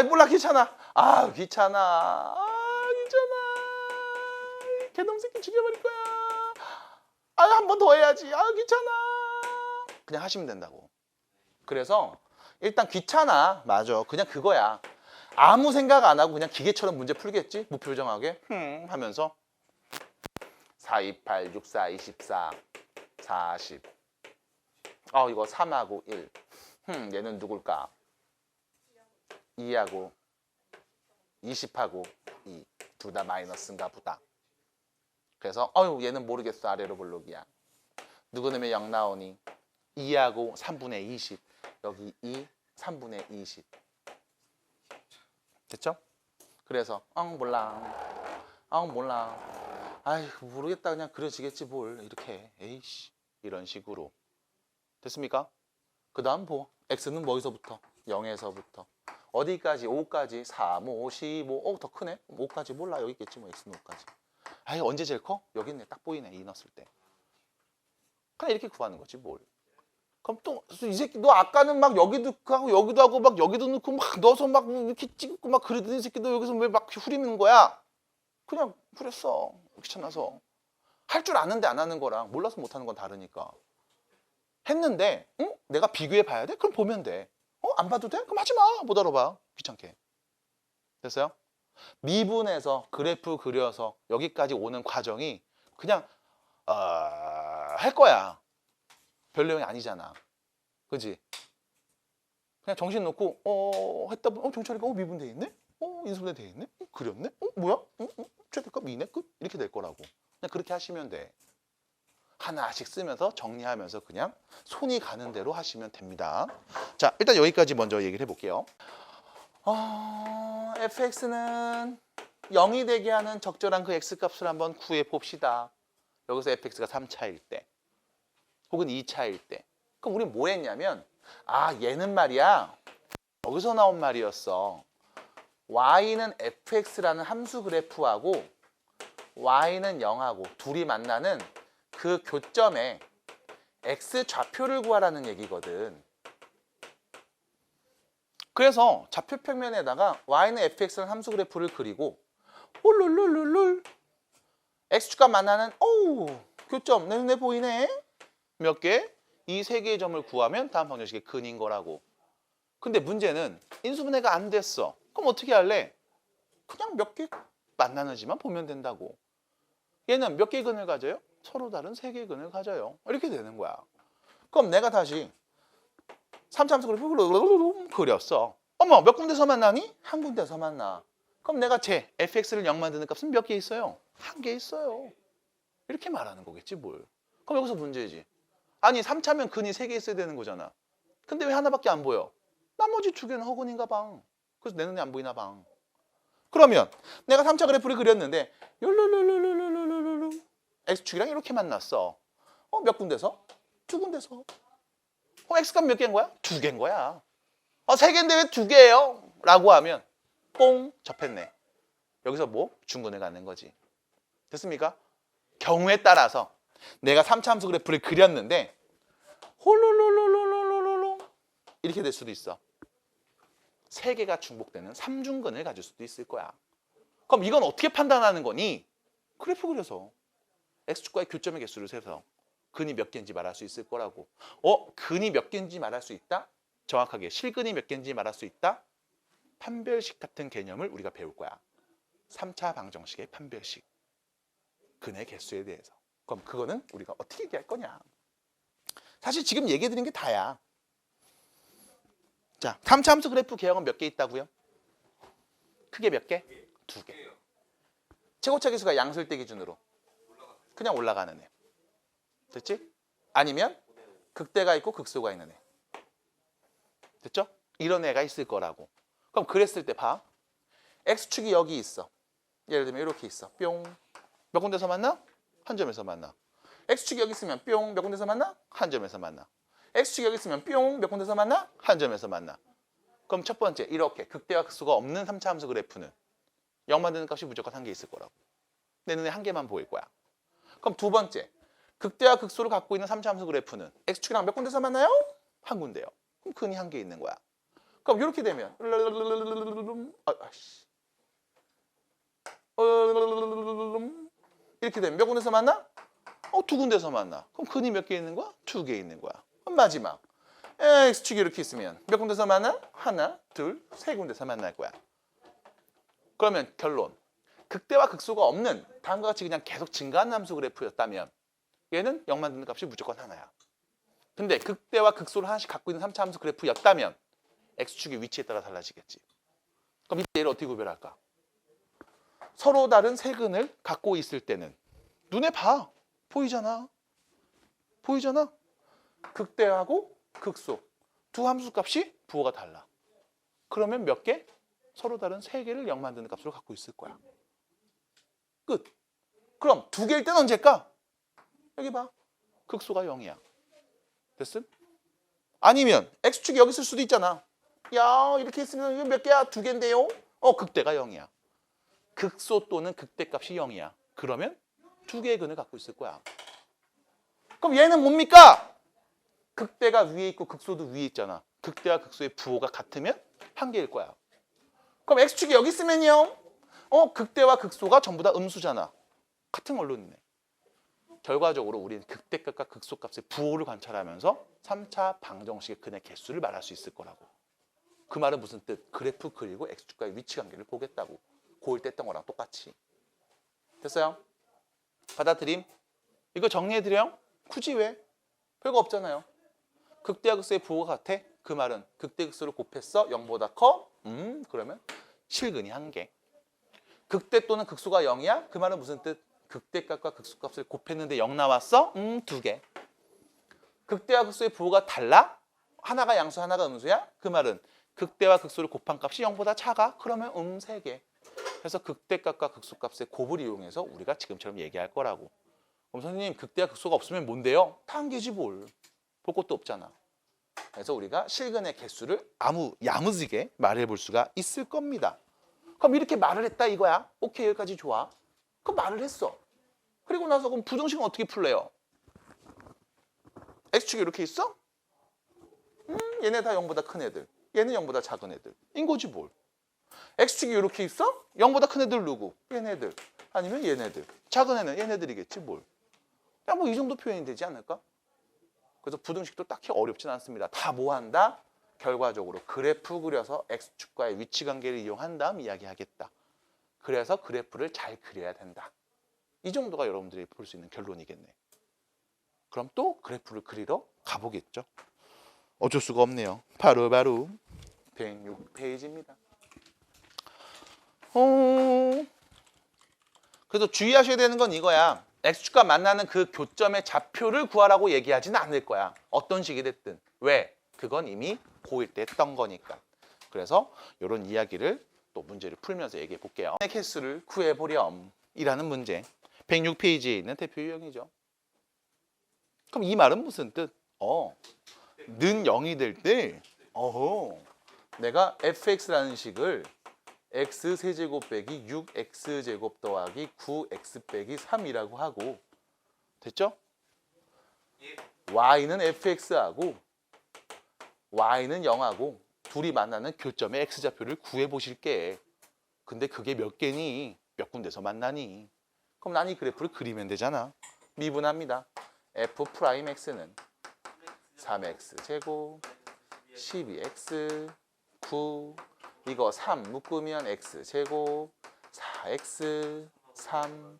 몰라. 귀찮아. 귀찮아. 개놈 새끼 죽여버릴 거야. 한 번 더 해야지. 귀찮아. 그냥 하시면 된다고. 그래서 일단 귀찮아. 맞아. 그냥 그거야. 아무 생각 안 하고 그냥 기계처럼 문제 풀겠지? 무표정하게 하면서 4, 2, 8, 6, 4, 24, 40. 이거 3하고 1. 얘는 누굴까? 2하고 20하고 2. 둘 다 마이너스인가 보다. 그래서 얘는 모르겠어. 아래로 볼록이야. 누구 넣으면 0 나오니? 2하고 3분의 20. 여기 2, 3분의 20. 됐죠? 그래서 몰라. 아이 모르겠다 그냥 그려지겠지 뭘 이렇게 해. 에이씨 이런 식으로 됐습니까? 그 다음 뭐 x는 뭐에서부터? 0에서부터 어디까지? 5까지 3, 5, 15 더 크네? 5까지 몰라 여기 있겠지 뭐 x는 5까지 아이 언제 제일 커? 여기 있네 딱 보이네 2 넣었을 때 그냥 이렇게 구하는 거지 뭘 그럼 또 이 새끼 너 아까는 막 여기도 하고 여기도 하고 막 여기도 넣고 막 넣어서 막 이렇게 찍고 막 그러더니 이 새끼 너 여기서 왜 막 후리는 거야? 그냥 후렸어 귀찮아서 할 줄 아는데 안 하는 거랑 몰라서 못 하는 건 다르니까 했는데 응? 내가 비교해 봐야 돼? 그럼 보면 돼 안 봐도 돼? 그럼 하지 마 못 알아봐 귀찮게 됐어요? 미분해서 그래프 그려서 여기까지 오는 과정이 그냥 할 거야 별 내용이 아니잖아 그지? 그냥 정신 놓고 했다 보면 정철이가 미분돼 있네? 인수분해 돼 있네? 그렸네? 뭐야? 최대값 2네? 끝? 이렇게 될 거라고 그냥 그렇게 하시면 돼 하나씩 쓰면서 정리하면서 그냥 손이 가는 대로 하시면 됩니다 자 일단 여기까지 먼저 얘기를 해볼게요 fx는 0이 되게 하는 적절한 그 x값을 한번 구해 봅시다 여기서 fx가 3차일 때 혹은 2차일 때 그럼 우리 뭐 했냐면 얘는 말이야 여기서 나온 말이었어 y는 fx라는 함수 그래프하고 y는 0하고 둘이 만나는 그 교점에 x 좌표를 구하라는 얘기거든 그래서 좌표 평면에다가 y는 fx라는 함수 그래프를 그리고 홀룰룰룰룰 x축과 만나는 교점 내 눈에 보이네 몇 개? 이 세 개의 점을 구하면 다음 방정식의 근인 거라고 근데 문제는 인수분해가 안 됐어 그럼 어떻게 할래? 그냥 몇 개 만나는지만 보면 된다고 얘는 몇 개의 근을 가져요? 서로 다른 세 개의 근을 가져요 이렇게 되는 거야 그럼 내가 다시 3차함수 그래프 그렸어 어머 몇 군데서 만나니? 한 군데서 만나 그럼 내가 제 fx를 0 만드는 값은 몇 개 있어요? 한 개 있어요 이렇게 말하는 거겠지 뭘 그럼 여기서 문제지 아니 3차면 근이 3개 있어야 되는 거잖아 근데 왜 하나밖에 안 보여? 나머지 2개는 허근인가 봐 그래서 내 눈에 안 보이나 봐 그러면 내가 3차 그래프를 그렸는데 x축이랑 이렇게 만났어 몇 군데서? 2군데서 x값 몇 개인 거야? 2개인 거야 3개인데 왜 2개예요? 라고 하면 뽕 접했네 여기서 뭐? 중근을 갖는 거지 됐습니까? 경우에 따라서 내가 3차 함수 그래프를 그렸는데 홀롤롤롤롤롤롤 이렇게 될 수도 있어 3개가 중복되는 3중근을 가질 수도 있을 거야 그럼 이건 어떻게 판단하는 거니? 그래프 그려서 x축과의 교점의 개수를 세서 근이 몇 개인지 말할 수 있을 거라고 근이 몇 개인지 말할 수 있다? 정확하게 실근이 몇 개인지 말할 수 있다? 판별식 같은 개념을 우리가 배울 거야 3차 방정식의 판별식 근의 개수에 대해서 그럼 그거는 우리가 어떻게 얘기할 거냐 사실 지금 얘기해 드린 게 다야 자 3차 함수 그래프 개형은 몇 개 있다고요? 크게 몇 개? 2개 최고차 계수가 양수일 때 기준으로 그냥 올라가는 애 됐지? 아니면 극대가 있고 극소가 있는 애 됐죠? 이런 애가 있을 거라고 그럼 그랬을 때 봐 x축이 여기 있어 예를 들면 이렇게 있어 뿅 몇 군데서 만나? 한 점에서 만나 x축이 여기 있으면 뿅 몇 군데서 만나? 한 점에서 만나 x축이 여기 있으면 뿅 몇 군데서 만나? 한 점에서 만나 그럼 첫 번째 이렇게 극대와 극소가 없는 3차 함수 그래프는 0 만드는 값이 무조건 한 개 있을 거라고 내 눈에 한 개만 보일 거야 그럼 두 번째 극대와 극소를 갖고 있는 3차 함수 그래프는 x축이랑 몇 군데서 만나요? 한 군데요 그럼 근이 한 개 있는 거야 그럼 이렇게 되면 이렇게 되면 몇 군데서 만나? 2군데서 만나 그럼 근이 몇 개 있는 거야? 2개 있는 거야 그럼 마지막 x축이 이렇게 있으면 몇 군데서 만나? 하나, 둘, 세 군데서 만날 거야 그러면 결론 극대와 극소가 없는 다음과 같이 그냥 계속 증가하는 함수 그래프였다면 얘는 0 만드는 값이 무조건 하나야 근데 극대와 극소를 하나씩 갖고 있는 3차 함수 그래프였다면 x축의 위치에 따라 달라지겠지 그럼 이때 얘를 어떻게 구별할까? 서로 다른 세 근을 갖고 있을 때는 눈에 봐 보이잖아 보이잖아 극대하고 극소 두 함수 값이 부호가 달라 그러면 몇 개? 서로 다른 세 개를 0 만드는 값으로 갖고 있을 거야 끝 그럼 두 개일 때는 언제일까? 여기 봐. 극소가 0이야. 됐음? 아니면 x축이 여기 있을 수도 있잖아. 야, 이렇게 있으면 이거 몇 개야? 두 개인데요? 극대가 0이야. 극소 또는 극대값이 0이야. 그러면 두 개의 근을 갖고 있을 거야. 그럼 얘는 뭡니까? 극대가 위에 있고 극소도 위에 있잖아. 극대와 극소의 부호가 같으면 한 개일 거야. 그럼 x축이 여기 있으면요. 극대와 극소가 전부 다 음수잖아. 같은 원론이네. 결과적으로 우리는 극대값과 극소값의 부호를 관찰하면서 3차 방정식의 근의 개수를 말할 수 있을 거라고. 그 말은 무슨 뜻? 그래프 그리고 x축과의 위치 관계를 보겠다고. 고1 때 했던 거랑 똑같이. 됐어요? 받아들임? 이거 정리해드려요? 굳이 왜? 별거 없잖아요. 극대와 극소의 부호가 같아? 그 말은 극대 극소를 곱했어? 0보다 커? 그러면 실근이 한 개. 극대 또는 극소가 0이야? 그 말은 무슨 뜻? 극대값과 극소값을 곱했는데 0 나왔어? 두 개. 극대와 극소의 부호가 달라? 하나가 양수, 하나가 음수야? 그 말은 극대와 극소를 곱한 값이 0보다 작아? 그러면 세 개. 그래서 극대값과 극소값의 곱을 이용해서 우리가 지금처럼 얘기할 거라고. 그럼 선생님, 극대와 극소가 없으면 뭔데요? 다 한 개지 뭘. 볼 것도 없잖아. 그래서 우리가 실근의 개수를 야무지게 말해볼 수가 있을 겁니다. 그럼 이렇게 말을 했다 이거야. 오케이, 여기까지 좋아. 그럼 말을 했어. 그리고 나서 그럼 부등식은 어떻게 풀래요? x축이 이렇게 있어? 얘네 다 0보다 큰 애들. 얘는 0보다 작은 애들. 인 거지 뭘. x축이 이렇게 있어? 0보다 큰 애들 누구? 얘네들. 아니면 얘네들. 작은 애는 얘네들이겠지 뭘. 야, 뭐 이 정도 표현이 되지 않을까? 그래서 부등식도 딱히 어렵진 않습니다. 다 뭐 한다? 결과적으로 그래프 그려서 x축과의 위치 관계를 이용한 다음 이야기하겠다. 그래서 그래프를 잘 그려야 된다. 이 정도가 여러분들이 볼 수 있는 결론이겠네. 그럼 또 그래프를 그리러 가보겠죠. 어쩔 수가 없네요. 바로 106페이지입니다. 그래서 주의하셔야 되는 건 이거야. x축과 만나는 그 교점의 좌표를 구하라고 얘기하지는 않을 거야. 어떤 식이 됐든. 왜? 그건 이미 고1 때 했던 거니까. 그래서 이런 이야기를 또 문제를 풀면서 얘기해 볼게요. 개수를 구해보렴 이라는 문제. 106페이지에 있는 대표 유형이죠. 그럼 이 말은 무슨 뜻? 는 0이 될 때 내가 fx라는 식을 x세제곱 빼기 6x제곱 더하기 9x 빼기 3이라고 하고 됐죠? y는 fx하고 y는 0하고 둘이 만나는 교점의 x좌표를 구해보실게. 근데 그게 몇 개니? 몇 군데서 만나니? 그럼 난 이 그래프를 그리면 되잖아. 미분합니다. f'x는 3x제곱 12x 9 이거 3 묶으면 x제곱 4x 3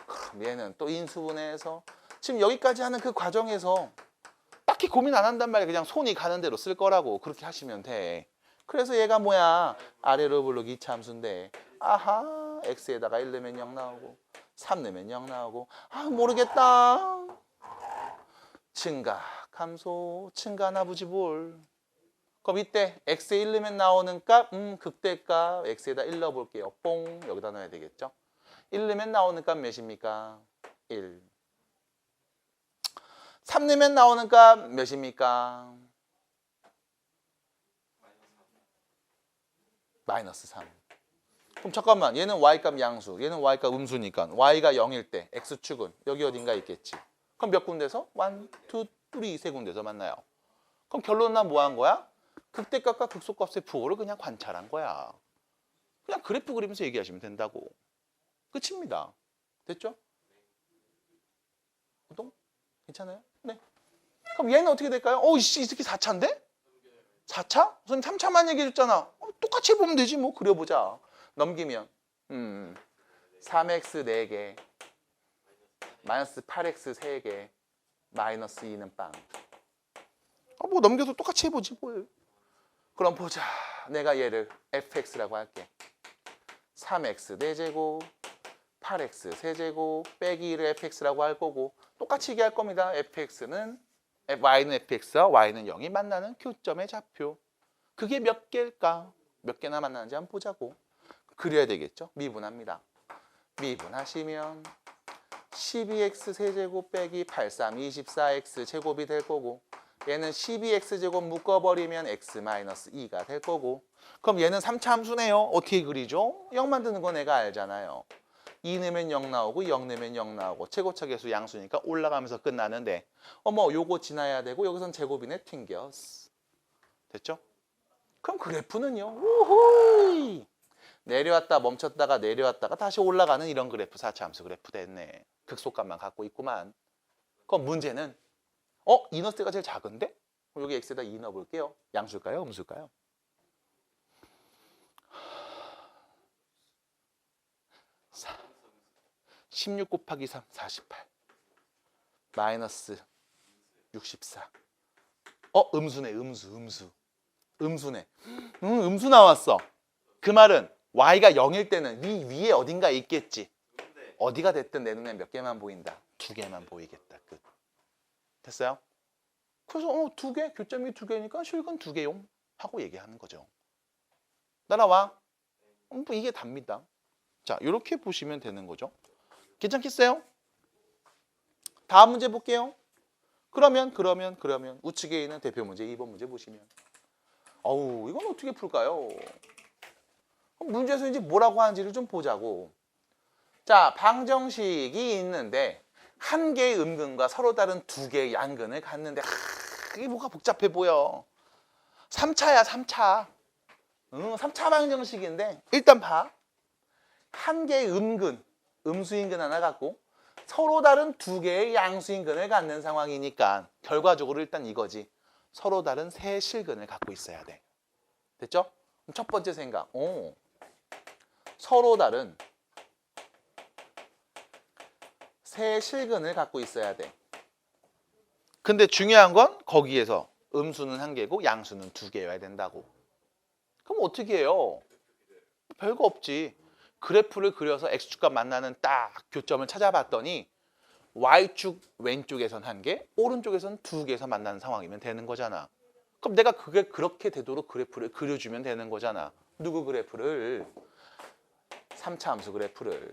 그럼 얘는 또 인수분해해서 지금 여기까지 하는 그 과정에서 딱히 고민 안 한단 말이야. 그냥 손이 가는 대로 쓸 거라고. 그렇게 하시면 돼. 그래서 얘가 뭐야? 아래로 부르기 이차함수인데 아하 x에다가 1 넣으면 0 나오고 3 넣으면 0 나오고 모르겠다. 증가 감소 증가나 보지 뭘. 그럼 이때 x에 1 넣으면 나오는 값 극대값 x에다 1 넣어볼게요. 뽕 여기다 넣어야 되겠죠. 1 넣으면 나오는 값 몇입니까? 1. 3 넣으면 나오는 값 몇입니까? 마이너스 3. 그럼 잠깐만 얘는 y값 양수 얘는 y값 음수니까 y가 0일 때 x축은 여기 어딘가 있겠지. 그럼 몇 군데서? 1, 2, 3, 세 군데서 만나요. 그럼 결론은 난 뭐 한 거야? 극대값과 극소값의 부호를 그냥 관찰한 거야. 그냥 그래프 그리면서 얘기하시면 된다고. 끝입니다. 됐죠? 보통? 괜찮아요? 네. 그럼 얘는 어떻게 될까요? 이 새끼 4차인데? 4차? 선생님 3차만 얘기해줬잖아. 똑같이 해보면 되지 뭐. 그려보자. 넘기면 3x 4개 마이너스 8x 3개 마이너스 2는 빵. 뭐 넘겨서 똑같이 해보지 뭘. 그럼 보자. 내가 얘를 fx라고 할게. 3x 4제곱 8x 세제곱 빼기 1을 fx라고 할 거고 똑같이 얘기할 겁니다. fx는 y는 fx와 y는 0이 만나는 교점의 좌표. 그게 몇 개일까? 몇 개나 만나는지 한번 보자고. 그려야 되겠죠? 미분합니다. 미분하시면 12x 세제곱 빼기 83 24x 제곱이 될 거고 얘는 12x 제곱 묶어버리면 x-2가 될 거고 그럼 얘는 3차 함수네요. 어떻게 그리죠? 0 만드는 거 내가 알잖아요. 2 넣으면 0 나오고 0 넣으면 0 나오고 최고차 계수 양수니까 올라가면서 끝나는데 어머 요거 지나야 되고 여기선 제곱이네 튕겼어. 됐죠? 그럼 그래프는요. 우후이. 내려왔다 멈췄다가 내려왔다가 다시 올라가는 이런 그래프 4차 함수 그래프 됐네. 극소값만 갖고 있구만. 그럼 문제는 이너스가 제일 작은데? 그럼 여기 x에다 2 넣어볼게요. 양수일까요? 음수일까요? 16 곱하기 3, 48. 마이너스 64. 음수네, 음수. 음수네. 음수 나왔어. 그 말은 y가 0일 때는 이 위에 어딘가에 있겠지. 어디가 됐든 내 눈에 몇 개만 보인다. 2개만 보이겠다. 끝. 됐어요? 그래서 2개, 교점이 2개니까 실근 2개용 하고 얘기하는 거죠. 따라와. 뭐 이게 답니다. 자, 이렇게 보시면 되는 거죠. 괜찮겠어요? 다음 문제 볼게요. 그러면 우측에 있는 대표 문제 2번 문제 보시면 이건 어떻게 풀까요? 문제에서 이제 뭐라고 하는지를 좀 보자고. 자, 방정식이 있는데 한 개의 음근과 서로 다른 두 개의 양근을 갖는데 이게 뭐가 복잡해 보여. 3차야 3차. 3차 방정식인데 일단 봐. 한 개의 음근, 음수인근 하나 갖고 서로 다른 두 개의 양수인근을 갖는 상황이니까 결과적으로 일단 이거지. 서로 다른 세 실근을 갖고 있어야 돼. 됐죠? 그럼 첫 번째 생각. 서로 다른 세 실근을 갖고 있어야 돼. 근데 중요한 건 거기에서 음수는 한 개고 양수는 두 개여야 된다고. 그럼 어떻게 해요? 별거 없지. 그래프를 그려서 x축과 만나는 딱 교점을 찾아봤더니 y축 왼쪽에선 한 개, 오른쪽에선 두 개에서 만나는 상황이면 되는 거잖아. 그럼 내가 그게 그렇게 되도록 그래프를 그려주면 되는 거잖아. 누구 그래프를? 3차 함수 그래프를.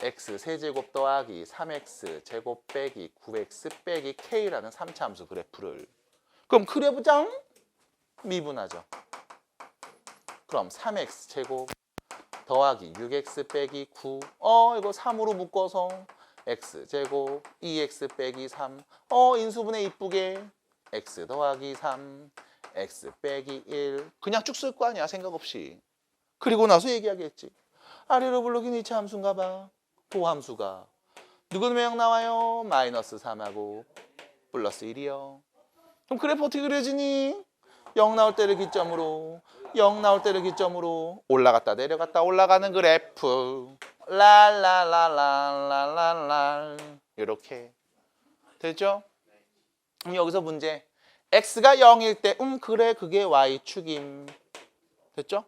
x 세제곱 더하기 3x 제곱 빼기 9x 빼기 k라는 3차 함수 그래프를. 그럼 그려보장 미분하죠. 그럼 3x 제곱 더하기 6x 빼기 9. 이거 3으로 묶어서 x 제곱 2x 빼기 3. 인수분해 이쁘게 x 더하기 3 x 빼기 1. 그냥 쭉 쓸 거 아니야 생각 없이. 그리고 나서 얘기하겠지. 아래로 불러긴 2차 함수인가 봐. 도함수가. 누구 명 나와요? 마이너스 3하고 플러스 1이요. 그럼 그래프 어떻게 그려지니? 0 나올 때를 기점으로 0 나올 때를 기점으로 올라갔다 내려갔다 올라가는 그래프. 랄랄랄랄랄랄 이렇게 됐죠? 그럼 여기서 문제. x가 0일 때 그래 그게 y축임. 됐죠?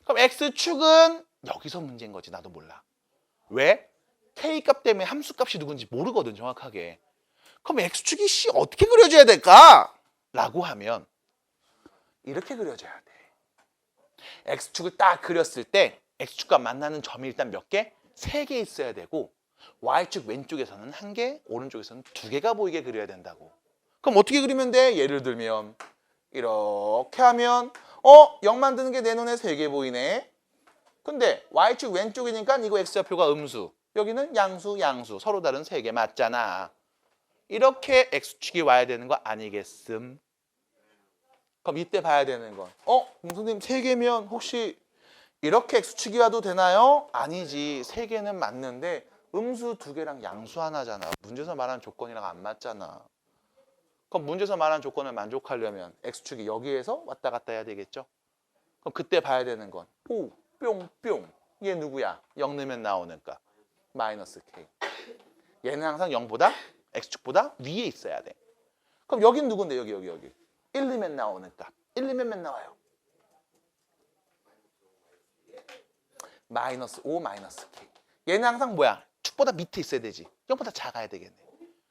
그럼 x축은 여기서 문제인 거지. 나도 몰라. 왜? k값 때문에 함수값이 누군지 모르거든 정확하게. 그럼 x축이 어떻게 그려져야 될까? 라고 하면 이렇게 그려져야 돼. x축을 딱 그렸을 때 x축과 만나는 점이 일단 몇 개? 3개 있어야 되고 y축 왼쪽에서는 1개, 오른쪽에서는 2개가 보이게 그려야 된다고. 그럼 어떻게 그리면 돼? 예를 들면 이렇게 하면 0 만드는 게 내 눈에 3개 보이네. 근데 y축 왼쪽이니까 이거 x좌표가 음수, 여기는 양수 서로 다른 3개 맞잖아. 이렇게 x축이 와야 되는 거 아니겠음? 그럼 이때 봐야 되는 건 선생님 3개면 혹시 이렇게 x축이 와도 되나요? 아니지. 3개는 맞는데 음수 2개랑 양수 하나잖아. 문제에서 말하는 조건이랑 안 맞잖아. 그럼 문제에서 말하는 조건을 만족하려면 x축이 여기에서 왔다 갔다 해야 되겠죠? 그럼 그때 봐야 되는 건 뿅뿅. 얘 누구야? 0 넣으면 나오는 값. 마이너스 k. 얘는 항상 0보다 x축보다 위에 있어야 돼. 그럼 여긴 누군데? 여기. 1 넣으면 나오는 값. 1 넣으면 몇 나와요? 마이너스 5 마이너스 k. 얘는 항상 뭐야? 축보다 밑에 있어야 되지. 0보다 작아야 되겠네.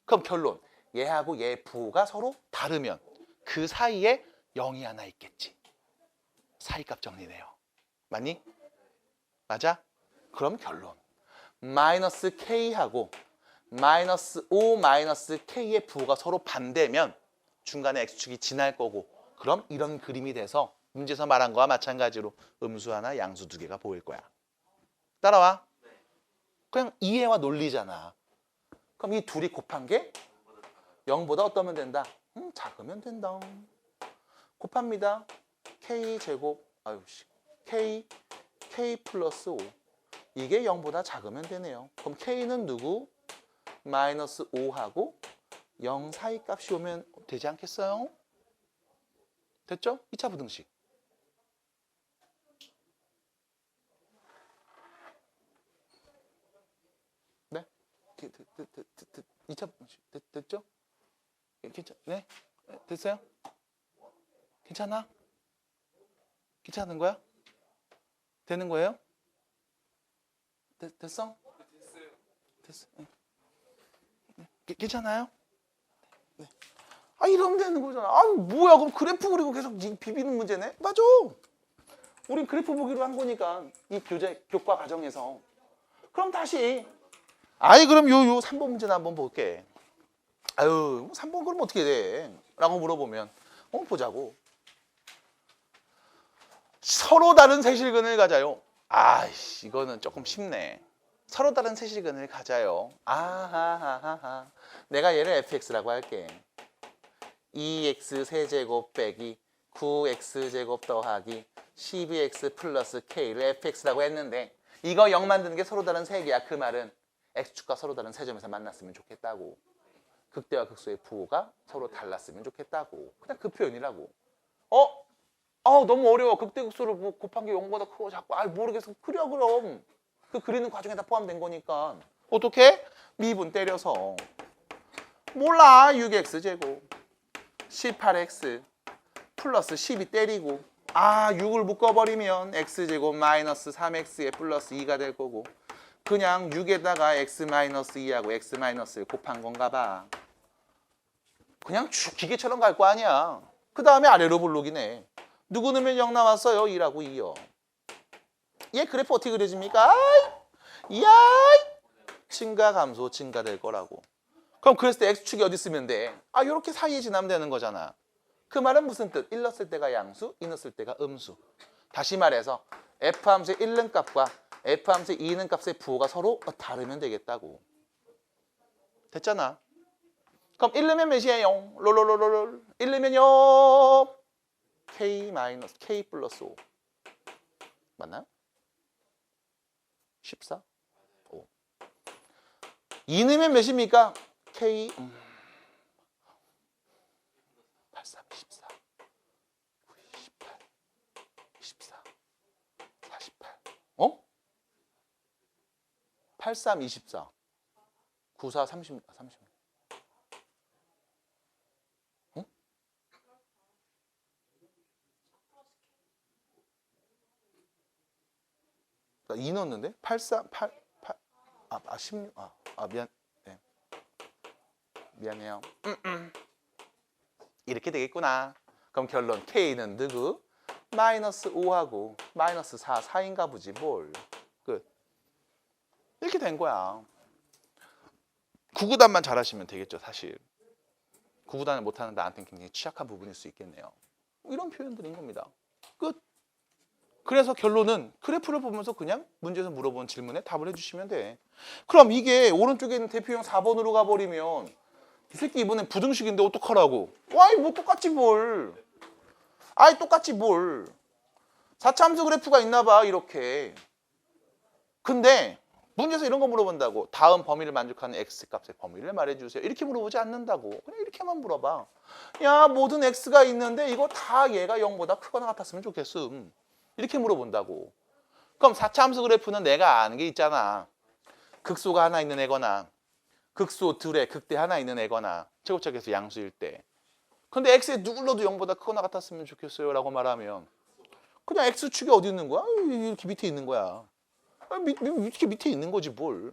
그럼 결론. 얘하고 얘 부호가 서로 다르면 그 사이에 0이 하나 있겠지. 사이값 정리네요. 맞니? 맞아? 그럼 결론. 마이너스 k하고 마이너스 5 마이너스 k의 부호가 서로 반대면 중간에 x축이 지날 거고 그럼 이런 그림이 돼서 문제에서 말한 거와 마찬가지로 음수 하나 양수 두 개가 보일 거야. 따라와. 그냥 이해와 논리잖아. 그럼 이 둘이 곱한 게 0보다 어떠면 된다? 작으면 된다. 곱합니다. k제곱 k 플러스 5 이게 0보다 작으면 되네요. 그럼 k는 누구? 마이너스 5하고 0 사이 값이 오면 되지 않겠어요? 됐죠? 2차 부등식. 네? 2차 부등식. 됐죠? 네? 됐어요? 괜찮아? 괜찮은 거야? 되는 거예요? 됐어? 됐어. 네. 괜찮아요? 네. 아 이러면 되는 거잖아. 아 뭐야 그럼 그래프 그리고 계속 비비는 문제네? 맞아. 우린 그래프 보기로 한 거니까 이 교과 과정에서. 그럼 다시 그럼 요 3번 문제나 한번 볼게. 3번 그럼 어떻게 돼? 라고 물어보면 보자고. 서로 다른 세실근을 가자요. 이거는 조금 쉽네. 서로 다른 세실근을 가자요. 아하하하하. 내가 얘를 fx라고 할게. 2x 세제곱 빼기 9x제곱 더하기 12x 플러스 k를 fx라고 했는데 이거 0 만드는 게 서로 다른 세개야. 그 말은 x축과 서로 다른 세점에서 만났으면 좋겠다고. 극대와 극소의 부호가 서로 달랐으면 좋겠다고. 그냥 그 표현이라고. 너무 어려워. 극대 극소를 뭐 곱한 게 0보다 크고 자꾸 모르겠어. 그려 그럼. 그 그리는 과정에 다 포함된 거니까. 어떻게? 미분 때려서. 몰라. 6x 제곱 18x 플러스 12 때리고 6을 묶어버리면 x제곱 마이너스 3x에 플러스 2가 될 거고 그냥 6에다가 x 마이너스 2하고 x 마이너스를 곱한 건가 봐. 그냥 기계처럼 갈 거 아니야. 그 다음에 아래로 블록이네. 누구 넣으면 0 나왔어요? 2라고 2요. 얘 그래프 어떻게 그려집니까? 증가 감소 증가될 거라고. 그럼 그랬을 때 x축이 어디 있으면 돼? 요렇게 사이에 지나면 되는 거잖아. 그 말은 무슨 뜻? 1 넣었을 때가 양수, 2 넣었을 때가 음수. 다시 말해서 f함수의 1는 값과 f함수의 2는 값의 부호가 서로 다르면 되겠다고. 됐잖아. 그럼 1 넣으면 몇이에요? 롤롤롤롤. 1 넣으면요. k 플러스 5. 맞나요? 14? 5. 2 넣으면 몇입니까? k 83, 24, 9, 18, 24, 48. 83, 24, 94, 30. 나 2 넣었는데? 83, 16. 미안. 네. 미안해요. 이렇게 되겠구나. 그럼 결론 K는 누구? 마이너스 5하고 마이너스 4 사이인가 보지 뭘. 끝. 이렇게 된 거야. 구구단만 잘하시면 되겠죠 사실. 구구단을 못하는 나한테는 굉장히 취약한 부분일 수 있겠네요. 이런 표현들인 겁니다. 끝. 그래서 결론은 그래프를 보면서 그냥 문제에서 물어본 질문에 답을 해주시면 돼. 그럼 이게 오른쪽에 있는 대표형 4번으로 가버리면 이 새끼 이번엔 부등식인데 어떡하라고. 뭐 똑같지 뭘. 똑같지 뭘. 4차 함수 그래프가 있나 봐 이렇게. 근데 문제에서 이런 거 물어본다고. 다음 범위를 만족하는 x값의 범위를 말해주세요. 이렇게 물어보지 않는다고. 그냥 이렇게만 물어봐. 모든 x가 있는데 이거 다 얘가 0보다 크거나 같았으면 좋겠음. 이렇게 물어본다고. 그럼 4차 함수 그래프는 내가 아는 게 있잖아. 극소가 하나 있는 애거나 극소 둘에 극대 하나 있는 애거나 제곱적에서 양수일 때. 근데 x에 누굴 넣어도 0보다 크거나 같았으면 좋겠어요 라고 말하면 그냥 x축이 어디 있는 거야? 이렇게 밑에 있는 거야. 이렇게 밑에 있는 거지 뭘.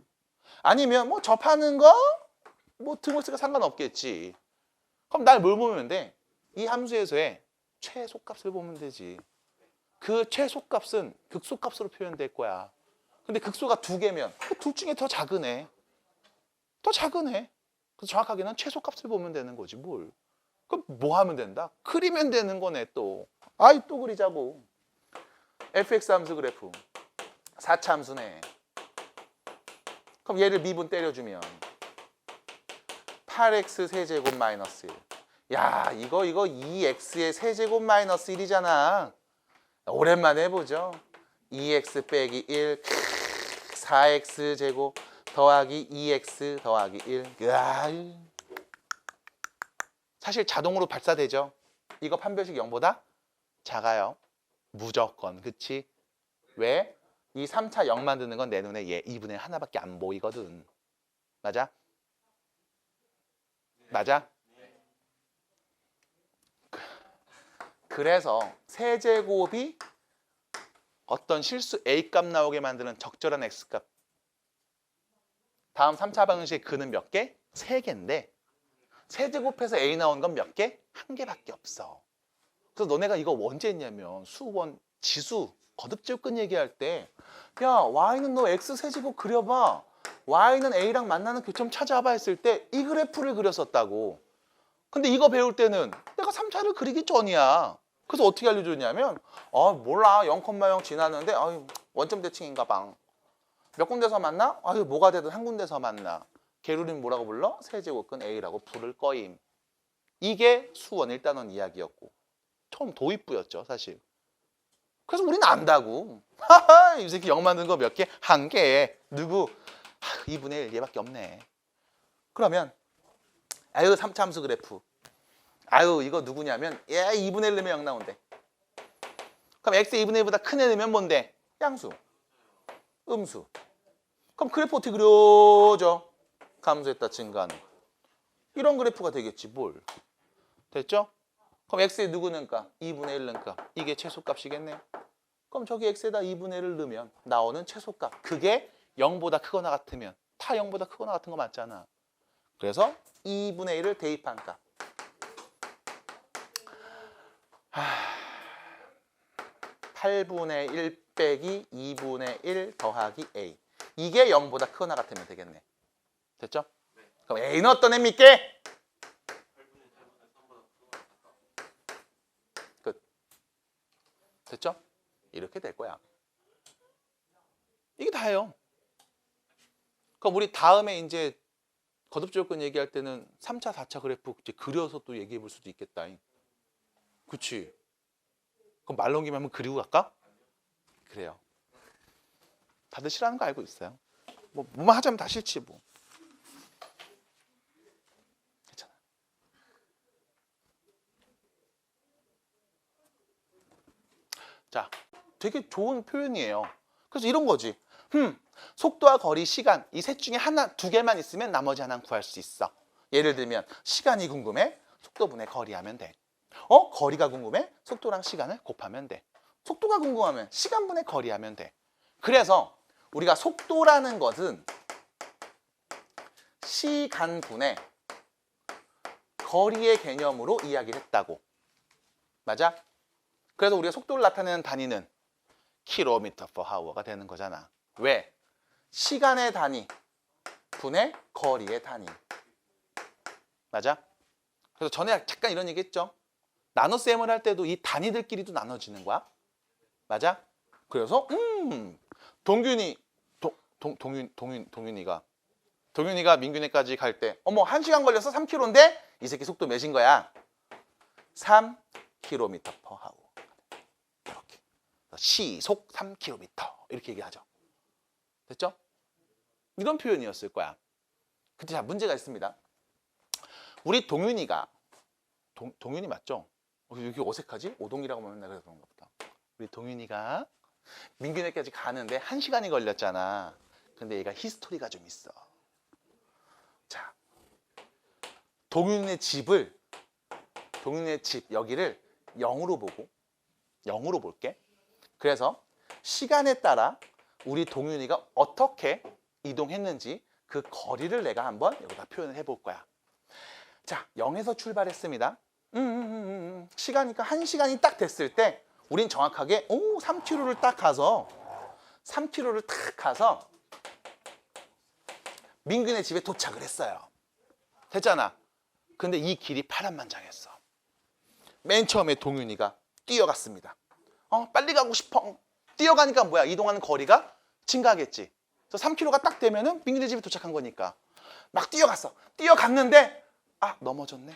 아니면 뭐 접하는 거? 뭐 등호수가 상관없겠지. 그럼 날 뭘 보면 돼? 이 함수에서의 최소값을 보면 되지. 그 최소값은 극소값으로 표현될 거야. 근데 극소가 2개면 그 둘 중에 더 작은 애. 더 작은 애. 그래서 정확하게는 최소값을 보면 되는 거지 뭘. 그럼 뭐 하면 된다? 그리면 되는 거네 또. 아이 또 그리자고. fx 함수 그래프 4차 함수네. 그럼 얘를 미분 때려주면 8x 세제곱 마이너스 1. 야 이거 2x의 세제곱 마이너스 1이잖아. 오랜만에 해보죠. 2x 빼기 1 4x 제곱 더하기 2x 더하기 1. 으아. 사실 자동으로 발사되죠. 이거 판별식 0보다 작아요. 무조건. 그치? 왜? 이 3차 0 만드는 건 내 눈에 얘 2분의 1밖에 안 보이거든. 맞아? 맞아? 그래서 세제곱이 어떤 실수 A값 나오게 만드는 적절한 X값. 다음 3차 방정식의 근은 몇 개? 3개인데 세제곱해서 A 나온 건 몇 개? 1개밖에 없어. 그래서 너네가 이거 언제 했냐면 수원 지수 거듭제곱근 얘기할 때 야 Y는 너 X 세제곱 그려봐. Y는 A랑 만나는 교점 찾아봐 했을 때 이 그래프를 그렸었다고. 근데 이거 배울 때는 내가 3차를 그리기 전이야. 그래서 어떻게 알려줬냐면 몰라 0,0 지나는데 원점 대칭인가 방. 몇 군데서 만나? 뭐가 되든 한 군데서 만나. 걔를 뭐라고 불러? 세제곱근 A라고 부를 거임. 이게 수원 1단원 이야기였고 처음 도입부였죠 사실. 그래서 우리는 안다고. 이 새끼 0 만든 거 몇 개? 1개. 누구? 2분의 1 얘밖에 없네. 그러면 3차 함수 그래프. 이거 누구냐면 얘 2분의 1 넣으면 0 나온대. 그럼 x의 2분의 1보다 큰 애 넣으면 뭔데? 양수. 음수. 그럼 그래프 어떻게 그려져? 감소했다 증가하는. 이런 그래프가 되겠지 뭘. 됐죠? 그럼 x에 누구 넣을까? 2분의 1 넣을까? 이게 최소값이겠네. 그럼 저기 x에다 2분의 1을 넣으면 나오는 최소값. 그게 0보다 크거나 같으면 타 0보다 크거나 같은 거 맞잖아. 그래서 2분의 1을 대입한 값. 8분의 1 빼기 2분의 1 더하기 a. 이게 0보다 크거나 같으면 되겠네. 됐죠? 그럼 a는 어떤 애입니까? 끝. 됐죠? 이렇게 될 거야. 이게 다예요. 그럼 우리 다음에 이제 거듭조건 얘기할 때는 3차, 4차 그래프 이제 그려서 또 얘기해 볼 수도 있겠다. 그치? 그럼 말 넘기면 한번 그리고 갈까? 그래요. 다들 싫어하는 거 알고 있어요. 뭐만 하자면 다 싫지 뭐. 괜찮아. 자, 되게 좋은 표현이에요. 그래서 이런 거지. 속도와 거리, 시간 이 셋 중에 하나, 두 개만 있으면 나머지 하나는 구할 수 있어. 예를 들면 시간이 궁금해? 속도분의 거리 하면 돼. 거리가 궁금해? 속도랑 시간을 곱하면 돼. 속도가 궁금하면 시간분의 거리 하면 돼. 그래서 우리가 속도라는 것은 시간분의 거리의 개념으로 이야기를 했다고. 맞아? 그래서 우리가 속도를 나타내는 단위는 km/h가 되는 거잖아. 왜? 시간의 단위 분의 거리의 단위. 맞아? 그래서 전에 잠깐 이런 얘기 했죠. 나눗셈을 할 때도 이 단위들끼리도 나눠지는 거야. 맞아? 그래서 동윤이가 민균이까지 갈 때 1시간 걸려서 3km인데 이 새끼 속도 몇인 거야? 3km/h. 이렇게. 시속 3km 이렇게 얘기하죠. 됐죠? 이런 표현이었을 거야. 근데 자 문제가 있습니다. 우리 동윤이가 동윤이 맞죠? 여기 어색하지? 오동이라고 맨날 그래서 그런가 보다. 우리 동윤이가 민균에까지 가는데 1시간이 걸렸잖아. 근데 얘가 히스토리가 좀 있어. 자, 동윤의 집 여기를 0으로 볼게. 그래서 시간에 따라 우리 동윤이가 어떻게 이동했는지 그 거리를 내가 한번 여기다 표현을 해볼 거야. 자, 0에서 출발했습니다. 시간이니까 1시간이 딱 됐을 때 우린 정확하게 3km를 딱 가서 민균의 집에 도착을 했어요. 됐잖아. 근데 이 길이 파란만장했어. 맨 처음에 동윤이가 뛰어갔습니다. 빨리 가고 싶어. 뛰어가니까 뭐야? 이동하는 거리가 증가하겠지. 그래서 3km가 딱 되면은 민균의 집에 도착한 거니까 막 뛰어갔어. 뛰어갔는데 넘어졌네.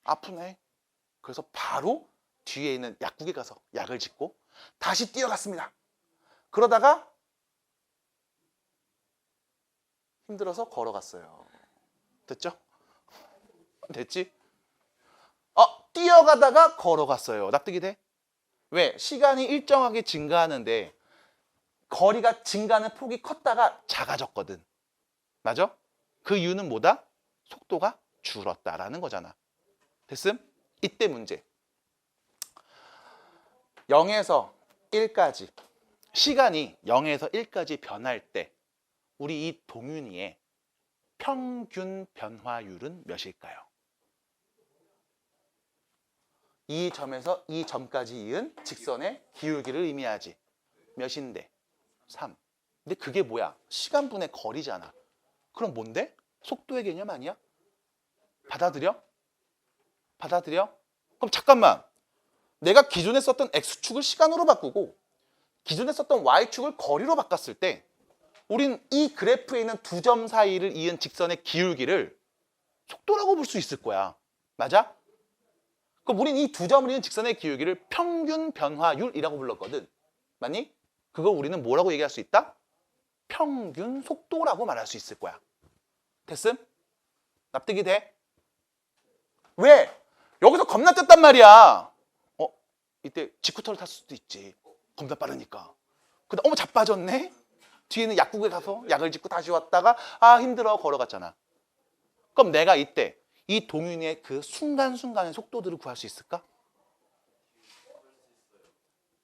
아프네. 그래서 바로 뒤에 있는 약국에 가서 약을 짓고 다시 뛰어갔습니다. 그러다가 힘들어서 걸어갔어요. 됐죠? 됐지? 뛰어가다가 걸어갔어요. 납득이 돼? 왜? 시간이 일정하게 증가하는데 거리가 증가하는 폭이 컸다가 작아졌거든. 맞아? 그 이유는 뭐다? 속도가 줄었다라는 거잖아. 됐음? 이때 문제. 0에서 1까지 시간이 0에서 1까지 변할 때 우리 이 동윤이의 평균 변화율은 몇일까요? 이 점에서 이 점까지 이은 직선의 기울기를 의미하지. 몇인데? 3. 근데 그게 뭐야? 시간분의 거리잖아. 그럼 뭔데? 속도의 개념 아니야? 받아들여? 받아들여? 그럼 잠깐만. 내가 기존에 썼던 X축을 시간으로 바꾸고 기존에 썼던 Y축을 거리로 바꿨을 때 우린 이 그래프에 있는 두 점 사이를 이은 직선의 기울기를 속도라고 볼 수 있을 거야. 맞아? 그럼 우린 이 두 점을 이은 직선의 기울기를 평균 변화율이라고 불렀거든. 맞니? 그거 우리는 뭐라고 얘기할 수 있다? 평균 속도라고 말할 수 있을 거야. 됐음? 납득이 돼? 왜? 여기서 겁나 떴단 말이야. 이때 직구터를 탔을 수도 있지. 겁나 빠르니까. 근데 어머 자빠졌네? 뒤에는 약국에 가서 약을 짓고 다시 왔다가 힘들어 걸어갔잖아. 그럼 내가 이때 이 동윤이의 그 순간순간의 속도들을 구할 수 있을까?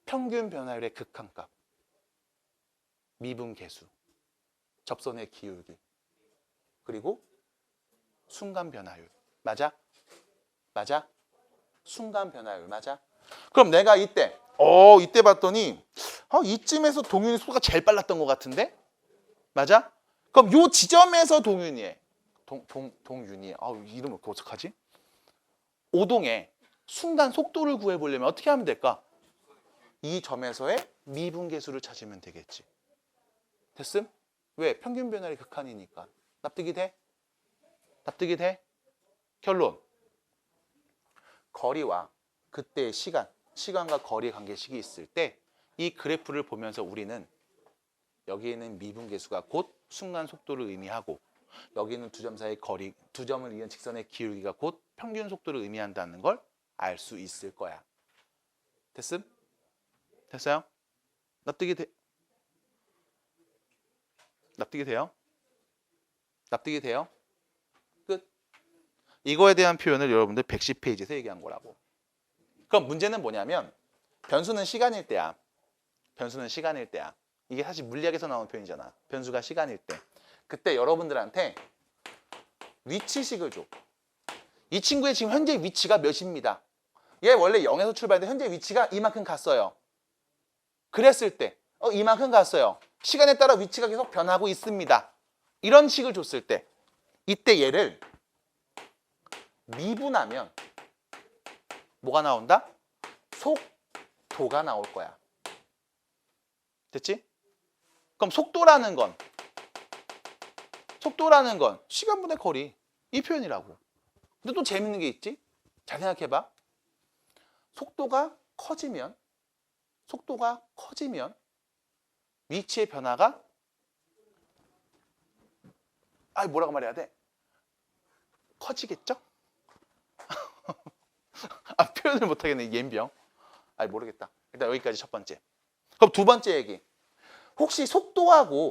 평균 변화율의 극한값, 미분계수, 접선의 기울기, 그리고 순간 변화율. 맞아? 맞아? 순간 변화율 맞아? 그럼 내가 이때 이때 봤더니 이쯤에서 동윤이 속도가 제일 빨랐던 것 같은데? 맞아? 그럼 요 지점에서 동윤이의 동윤이의 이름 어떻게 어떡하지? 오동의 순간 속도를 구해보려면 어떻게 하면 될까? 이 점에서의 미분계수를 찾으면 되겠지. 됐음? 왜? 평균 변화율이 극한이니까. 납득이 돼? 납득이 돼? 결론. 거리와 그때의 시간과 거리의 관계식이 있을 때 이 그래프를 보면서 우리는 여기에 있는 미분계수가 곧 순간 속도를 의미하고 여기 있는 두 점 사이의 거리, 두 점을 이은 직선의 기울기가 곧 평균 속도를 의미한다는 걸 알 수 있을 거야. 됐음? 됐어요? 납득이 돼? 납득이 돼요? 납득이 돼요? 끝. 이거에 대한 표현을 여러분들 110페이지에서 얘기한 거라고. 그럼 문제는 뭐냐면 변수는 시간일 때야. 변수는 시간일 때야. 이게 사실 물리학에서 나오는 표현이잖아. 변수가 시간일 때. 그때 여러분들한테 위치식을 줘. 이 친구의 지금 현재 위치가 몇입니다. 얘 원래 0에서 출발했는데 현재 위치가 이만큼 갔어요. 그랬을 때 이만큼 갔어요. 시간에 따라 위치가 계속 변하고 있습니다. 이런 식을 줬을 때 이때 얘를 미분하면 뭐가 나온다? 속도가 나올 거야. 됐지? 그럼 속도라는 건 시간분의 거리 이 표현이라고. 근데 또 재밌는 게 있지? 잘 생각해봐. 속도가 커지면 위치의 변화가 뭐라고 말해야 돼? 커지겠죠? 표현을 못하겠네. 옌병. 모르겠다. 일단 여기까지 첫 번째. 그럼 두 번째 얘기. 혹시 속도하고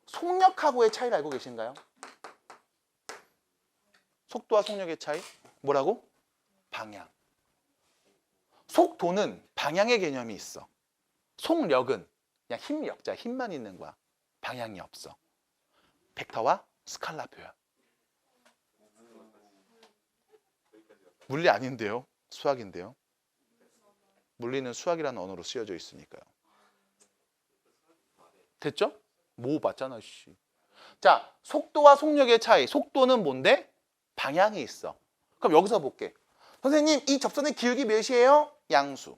속력하고의 차이를 알고 계신가요? 속도와 속력의 차이? 뭐라고? 방향. 속도는 방향의 개념이 있어. 속력은 그냥 힘력자, 힘만 있는 거야. 방향이 없어. 벡터와 스칼라 표현. 물리 아닌데요? 수학인데요? 물리는 수학이라는 언어로 쓰여져 있으니까요. 됐죠? 뭐 봤잖아, 씨. 자, 속도와 속력의 차이. 속도는 뭔데? 방향이 있어. 그럼 여기서 볼게. 선생님, 이 접선의 기울기 몇이에요? 양수.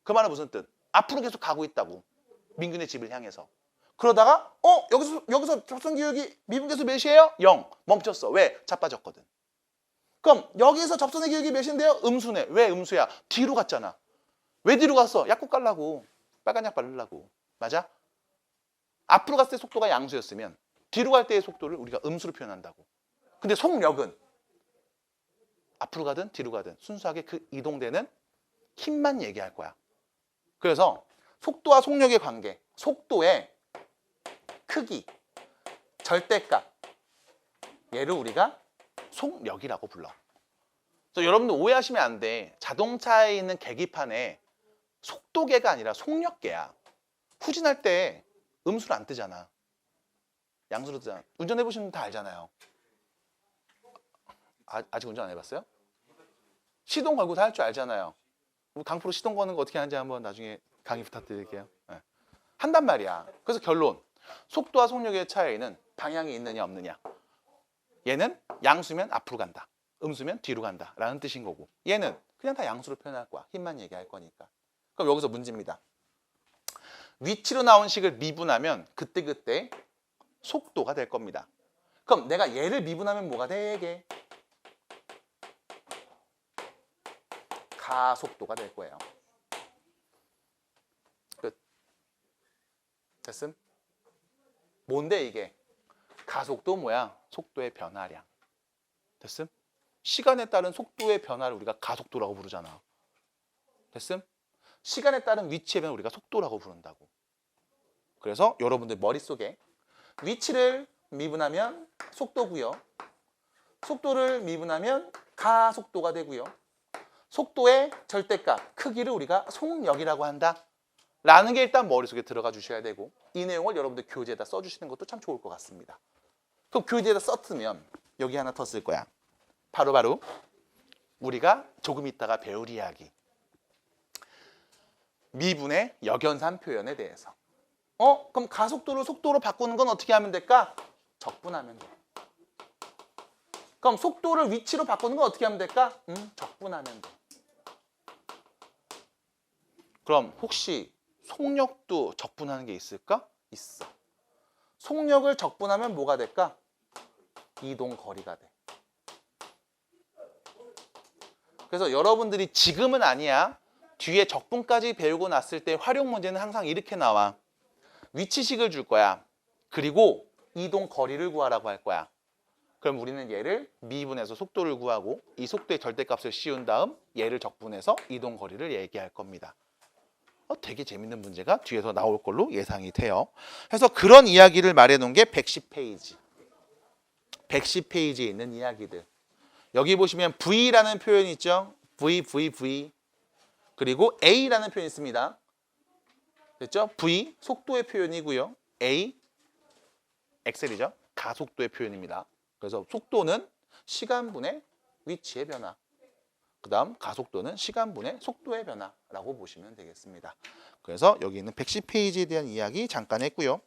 그 말은 무슨 뜻? 앞으로 계속 가고 있다고. 민균의 집을 향해서. 그러다가 여기서 접선 기울기 미분계수 몇이에요? 0. 멈췄어. 왜? 자빠졌거든. 그럼 여기서 접선의 기울기 몇인데요? 음수네. 왜 음수야? 뒤로 갔잖아. 왜 뒤로 갔어? 약국 가려고. 빨간 약 바르려고. 맞아? 앞으로 갔을 때 속도가 양수였으면 뒤로 갈 때의 속도를 우리가 음수로 표현한다고. 근데 속력은 앞으로 가든 뒤로 가든 순수하게 그 이동되는 힘만 얘기할 거야. 그래서 속도와 속력의 관계, 속도의 크기, 절대값, 얘를 우리가 속력이라고 불러. 그래서 여러분들 오해하시면 안 돼. 자동차에 있는 계기판에 속도계가 아니라 속력계야. 후진할 때 음수로 안 뜨잖아. 양수로 뜨잖아. 운전해보시는 분 다 알잖아요. 아직 운전 안 해봤어요? 시동 걸고 다 할 줄 알잖아요. 강프로 시동 거는 거 어떻게 하는지 한번 나중에 강의 부탁드릴게요. 네. 한단 말이야. 그래서 결론. 속도와 속력의 차이는 방향이 있느냐 없느냐. 얘는 양수면 앞으로 간다. 음수면 뒤로 간다. 라는 뜻인 거고. 얘는 그냥 다 양수로 표현할 거야. 힘만 얘기할 거니까. 그럼 여기서 문제입니다. 위치로 나온 식을 미분하면 그때그때 속도가 될 겁니다. 그럼 내가 얘를 미분하면 뭐가 되게? 가속도가 될 거예요. 끝. 됐음? 뭔데 이게? 가속도 뭐야? 속도의 변화량. 됐음? 시간에 따른 속도의 변화를 우리가 가속도라고 부르잖아. 됐음? 시간에 따른 위치의 변화를 우리가 속도라고 부른다고. 그래서 여러분들 머릿속에 위치를 미분하면 속도고요. 속도를 미분하면 가속도가 되고요. 속도의 절대값, 크기를 우리가 속력이라고 한다. 라는 게 일단 머릿속에 들어가 주셔야 되고 이 내용을 여러분들 교재에다 써주시는 것도 참 좋을 것 같습니다. 그럼 교재에다 썼으면 여기 하나 더 쓸 거야. 바로 우리가 조금 있다가 배울 이야기. 미분의 역연산 표현에 대해서. 그럼 가속도를 속도로 바꾸는 건 어떻게 하면 될까? 적분하면 돼. 그럼 속도를 위치로 바꾸는 건 어떻게 하면 될까? 적분하면 돼. 그럼 혹시 속력도 적분하는 게 있을까? 있어. 속력을 적분하면 뭐가 될까? 이동 거리가 돼. 그래서 여러분들이 지금은 아니야. 뒤에 적분까지 배우고 났을 때 활용 문제는 항상 이렇게 나와. 위치식을 줄 거야. 그리고 이동 거리를 구하라고 할 거야. 그럼 우리는 얘를 미분해서 속도를 구하고 이 속도의 절대값을 씌운 다음 얘를 적분해서 이동 거리를 얘기할 겁니다. 되게 재밌는 문제가 뒤에서 나올 걸로 예상이 돼요. 그래서 그런 이야기를 말해놓은 게 110페이지. 110페이지에 있는 이야기들. 여기 보시면 V라는 표현이 있죠. V. 그리고 A라는 표현이 있습니다. 됐죠? V, 속도의 표현이고요. A, 엑셀이죠. 가속도의 표현입니다. 그래서 속도는 시간분의 위치의 변화. 그 다음 가속도는 시간분의 속도의 변화라고 보시면 되겠습니다. 그래서 여기 있는 110페이지에 대한 이야기 잠깐 했고요.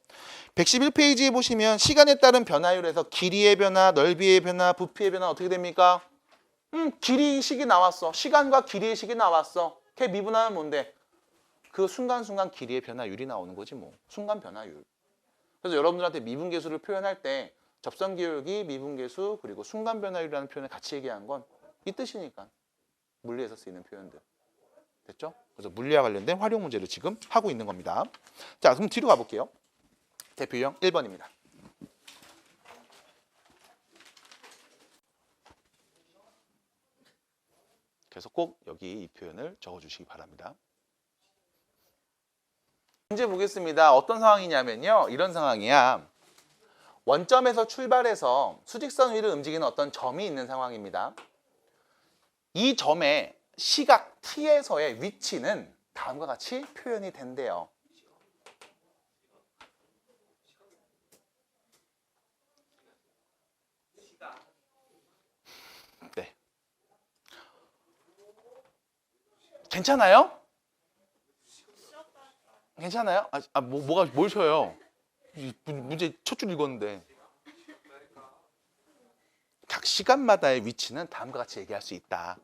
111페이지에 보시면 시간에 따른 변화율에서 길이의 변화, 넓이의 변화, 부피의 변화 어떻게 됩니까? 길이식이 나왔어. 시간과 길이의 식이 나왔어. 걔 미분하면 뭔데? 그 순간순간 길이의 변화율이 나오는 거지 뭐. 순간 변화율. 그래서 여러분들한테 미분계수를 표현할 때 접선기울기, 미분계수, 그리고 순간 변화율이라는 표현을 같이 얘기한 건 이 뜻이니까. 물리에서 쓰이는 표현들. 됐죠? 그래서 물리와 관련된 활용 문제를 지금 하고 있는 겁니다. 자, 그럼 뒤로 가볼게요. 대표 유형 1번입니다. 그래서 꼭 여기 이 표현을 적어주시기 바랍니다. 문제 보겠습니다. 어떤 상황이냐면요. 이런 상황이야. 원점에서 출발해서 수직선 위를 움직이는 어떤 점이 있는 상황입니다. 이 점의 시각 T에서의 위치는 다음과 같이 표현이 된대요. 네. 괜찮아요? 괜찮아요? 뭘 쉬어요? 문제 첫 줄 읽었는데. 시간마다의 위치는 다음과 같이 얘기할 수 있다.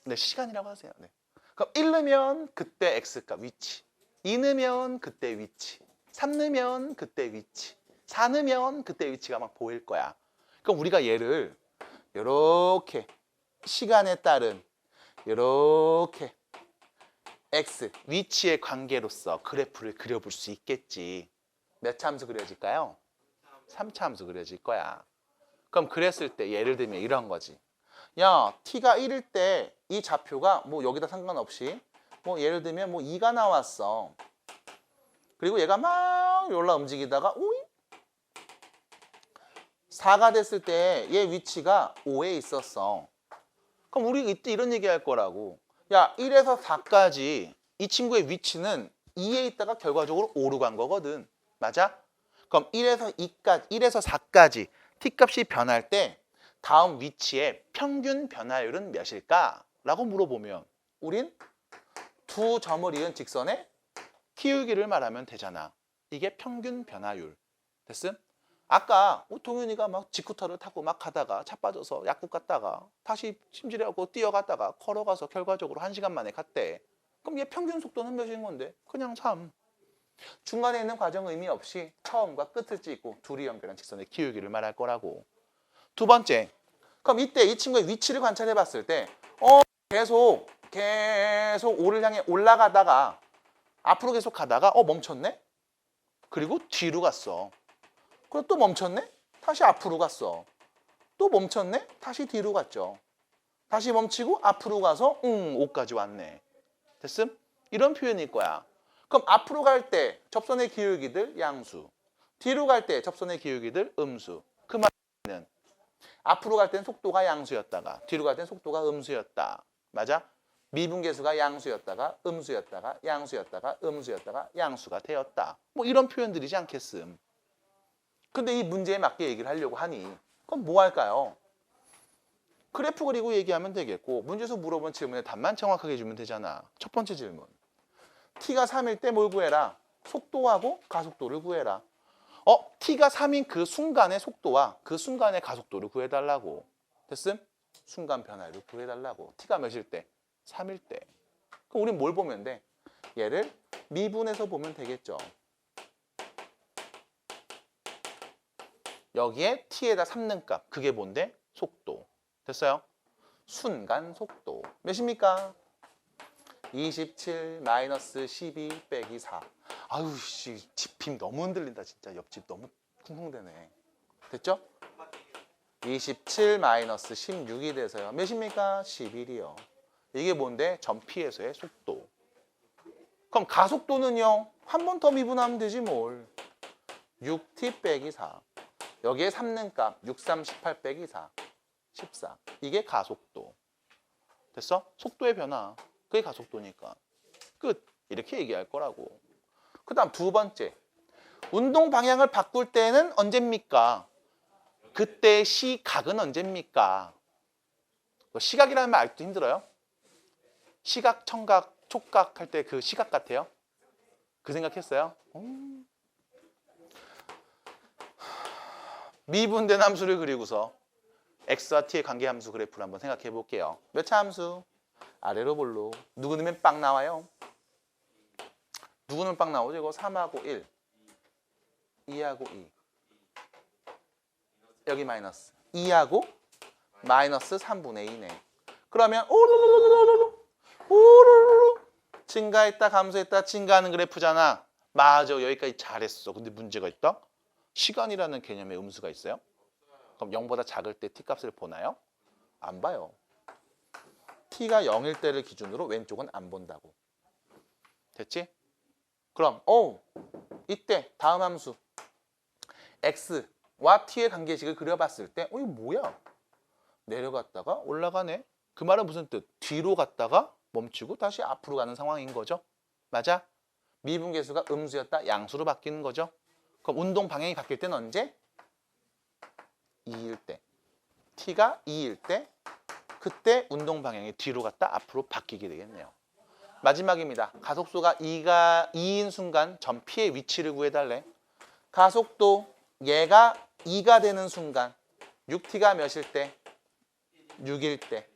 네, 시간이라고 하세요. 네. 그럼 1 넣으면 그때 x값 위치, 2 넣으면 그때 위치, 3 넣으면 그때 위치, 4 넣으면 그때 위치가 막 보일 거야. 그럼 우리가 얘를 이렇게 시간에 따른 이렇게 x 위치의 관계로서 그래프를 그려볼 수 있겠지. 몇 차 함수 그려질까요? 3차 함수 그려질 거야. 그럼 그랬을 때 예를 들면 이런 거지. 야, t가 1일 때 이 좌표가 뭐 여기다 상관없이 뭐 예를 들면 뭐 2가 나왔어. 그리고 얘가 막 올라 움직이다가 오잉? 4가 됐을 때 얘 위치가 5에 있었어. 그럼 우리 이때 이런 얘기 할 거라고. 야, 1에서 4까지 이 친구의 위치는 2에 있다가 결과적으로 5로 간 거거든. 맞아? 그럼 1에서 2까지, 1에서 4까지 t값이 변할 때 다음 위치의 평균 변화율은 몇일까? 라고 물어보면 우린 두 점을 이은 직선의 키우기를 말하면 되잖아. 이게 평균 변화율. 됐음? 아까 동윤이가 막 지쿠터를 타고 막 가다가 차 빠져서 약국 갔다가 다시 심지려고 뛰어갔다가 걸어가서 결과적으로 1시간 만에 갔대. 그럼 얘 평균 속도는 몇인 건데? 그냥 3. 중간에 있는 과정 의미 없이 처음과 끝을 찍고 둘이 연결한 직선의 키우기를 말할 거라고. 두 번째, 그럼 이때 이 친구의 위치를 관찰해 봤을 때 계속 5를 향해 올라가다가 앞으로 계속 가다가 멈췄네? 그리고 뒤로 갔어. 그리고 또 멈췄네? 다시 앞으로 갔어. 또 멈췄네? 다시 뒤로 갔죠. 다시 멈추고 앞으로 가서 5까지 왔네. 됐음? 이런 표현일 거야. 그럼 앞으로 갈 때 접선의 기울기들 양수, 뒤로 갈 때 접선의 기울기들 음수. 그 말은 앞으로 갈 땐 속도가 양수였다가 뒤로 갈 땐 속도가 음수였다. 맞아? 미분계수가 양수였다가 음수였다가 양수였다가 음수였다가 양수가 되었다. 뭐 이런 표현들이지 않겠음. 근데 이 문제에 맞게 얘기를 하려고 하니 그럼 뭐 할까요? 그래프 그리고 얘기하면 되겠고 문제에서 물어본 질문에 답만 정확하게 주면 되잖아. 첫 번째 질문. t가 3일 때 뭘 구해라? 속도하고 가속도를 구해라. t가 3인 그 순간의 속도와 그 순간의 가속도를 구해달라고. 됐음? 순간 변화를 구해달라고. t가 몇일 때? 3일 때. 그럼 우린 뭘 보면 돼? 얘를 미분해서 보면 되겠죠. 여기에 t에다 3는 값. 그게 뭔데? 속도. 됐어요? 순간 속도. 몇입니까? 27 마이너스 12 빼기 4. 아유 씨, 집힘 너무 흔들린다 진짜. 옆집 너무 쿵쿵대네. 됐죠? 27 마이너스 16이 돼서요. 몇입니까? 11이요. 이게 뭔데? 점 P에서의 속도. 그럼 가속도는요? 한 번 더 미분하면 되지 뭘. 6t 빼기 4. 여기에 3는 값 6, 3, 18 빼기 4. 14. 이게 가속도. 됐어? 속도의 변화. 그게 가속도니까. 끝. 이렇게 얘기할 거라고. 그 다음 두 번째. 운동 방향을 바꿀 때는 언제입니까? 그때 시각은 언제입니까? 시각이라는 말 알기도 힘들어요? 시각, 청각, 촉각 할 때 그 시각 같아요? 그 생각했어요? 미분된 함수를 그리고서 x와 t의 관계 함수 그래프를 한번 생각해 볼게요. 몇 차 함수? 아래로 볼로. 누구 넣으면 빵 나와요? 누구 넣으면 빵 나오죠? 이거 3하고 1, 2하고 2. 여기 마이너스. 2하고 마이너스 3분의 2네. 그러면 오르르르르르 증가했다 감소했다 증가하는 그래프잖아. 맞아. 여기까지 잘했어. 근데 문제가 있다. 시간이라는 개념의 음수가 있어요? 그럼 0보다 작을 때 t값을 보나요? 안 봐요. t가 0일 때를 기준으로 왼쪽은 안 본다고. 됐지? 그럼 이때 다음 함수 x와 t의 관계식을 그려봤을 때 이거 뭐야? 내려갔다가 올라가네. 그 말은 무슨 뜻? 뒤로 갔다가 멈추고 다시 앞으로 가는 상황인 거죠. 맞아? 미분계수가 음수였다 양수로 바뀌는 거죠. 그럼 운동 방향이 바뀔 때는 언제? 2일 때. t가 2일 때 그때 운동 방향이 뒤로 갔다 앞으로 바뀌게 되겠네요. 마지막입니다. 가속도가 2인 순간 점 P의 위치를 구해달래. 가속도 얘가 2가 되는 순간 6t가 몇일 때? 6일 때.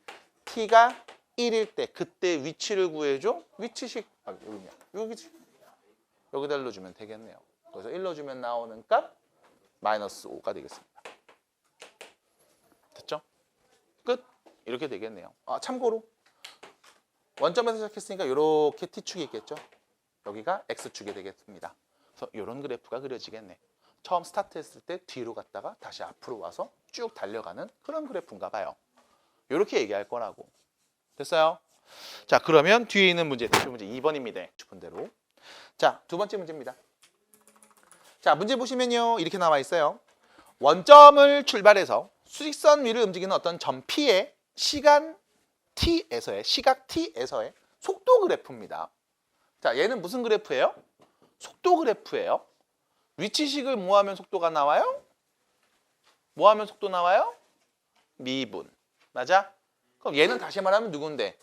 t가 1일 때. 그때 위치를 구해줘. 위치식. 여기냐. 여기다 1로 주면 되겠네요. 그래서 1로 주면 나오는 값 마이너스 5가 되겠습니다. 됐죠? 끝. 이렇게 되겠네요. 참고로 원점에서 시작했으니까 이렇게 t축이 있겠죠? 여기가 x축이 되겠습니다. 그래서 이런 그래프가 그려지겠네. 처음 스타트했을 때 뒤로 갔다가 다시 앞으로 와서 쭉 달려가는 그런 그래프인가 봐요. 이렇게 얘기할 거라고. 됐어요? 자, 그러면 뒤에 있는 문제, 대표 문제 2번입니다. 싶은 대로. 자, 두 번째 문제입니다. 자, 문제 보시면요. 이렇게 나와 있어요. 원점을 출발해서 수직선 위를 움직이는 어떤 점 P의 시간 T에서의, 시각 T에서의 속도 그래프입니다. 자, 얘는 무슨 그래프예요? 속도 그래프예요. 위치식을 뭐 하면 속도가 나와요? 뭐 하면 속도 나와요? 미분. 맞아? 그럼 얘는 다시 말하면 누군데?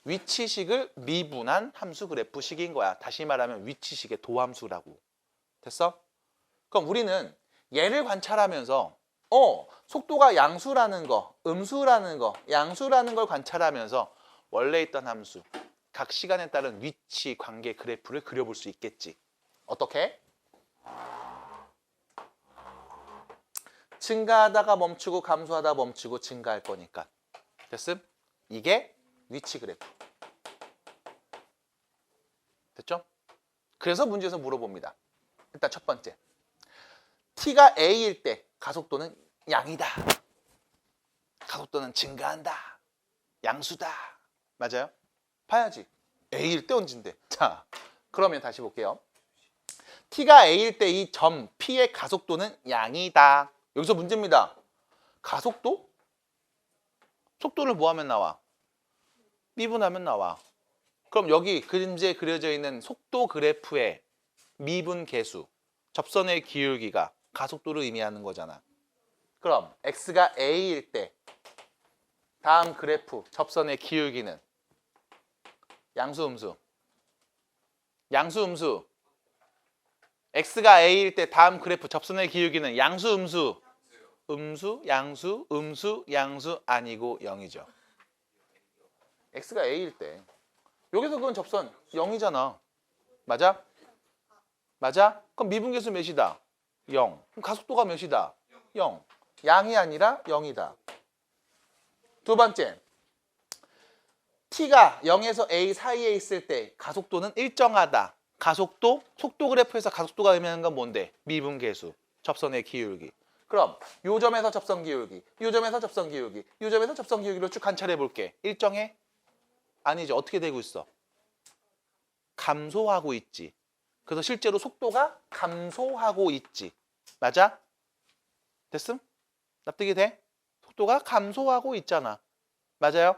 위치식을 미분한 함수 그래프식인 거야. 다시 말하면 위치식의 도함수라고. 됐어? 그럼 우리는 얘를 관찰하면서 속도가 양수라는 거, 음수라는 거, 양수라는 걸 관찰하면서 원래 있던 함수, 각 시간에 따른 위치 관계 그래프를 그려볼 수 있겠지. 어떻게? 증가하다가 멈추고 감소하다 멈추고 증가할 거니까. 됐음? 이게 위치 그래프. 됐죠? 그래서 문제에서 물어봅니다. 일단 첫 번째. t가 a일 때 가속도는 양이다. 가속도는 증가한다. 양수다. 맞아요? 봐야지. a일 때 언젠데. 자, 그러면 다시 볼게요. t가 a일 때 이 점 P의 가속도는 양이다. 여기서 문제입니다. 가속도? 속도를 뭐 하면 나와? 미분하면 나와. 그럼 여기 그림자에 그려져 있는 속도 그래프의 미분 계수, 접선의 기울기가 가속도를 의미하는 거잖아. 그럼 x가 a일 때 다음 그래프 접선의 기울기는 양수 음수. 양수 음수. x가 a일 때 다음 그래프 접선의 기울기는 양수 음수. 음수, 양수, 음수, 양수 아니고 0이죠. x가 a일 때. 여기서 그건 접선 0이잖아. 맞아? 맞아? 그럼 미분계수 몇이다? 0. 그럼 가속도가 몇이다? 0. 양이 아니라 0이다. 두 번째. t가 0에서 a 사이에 있을 때 가속도는 일정하다. 가속도, 속도 그래프에서 가속도가 의미하는 건 뭔데? 미분계수, 접선의 기울기. 그럼 요 점에서 접선 기울기, 요 점에서 접선 기울기, 요 점에서 접선 기울기로 쭉 관찰해 볼게. 일정해? 아니죠. 어떻게 되고 있어? 감소하고 있지. 그래서 실제로 속도가 감소하고 있지. 맞아? 됐음? 납득이 돼? 속도가 감소하고 있잖아. 맞아요?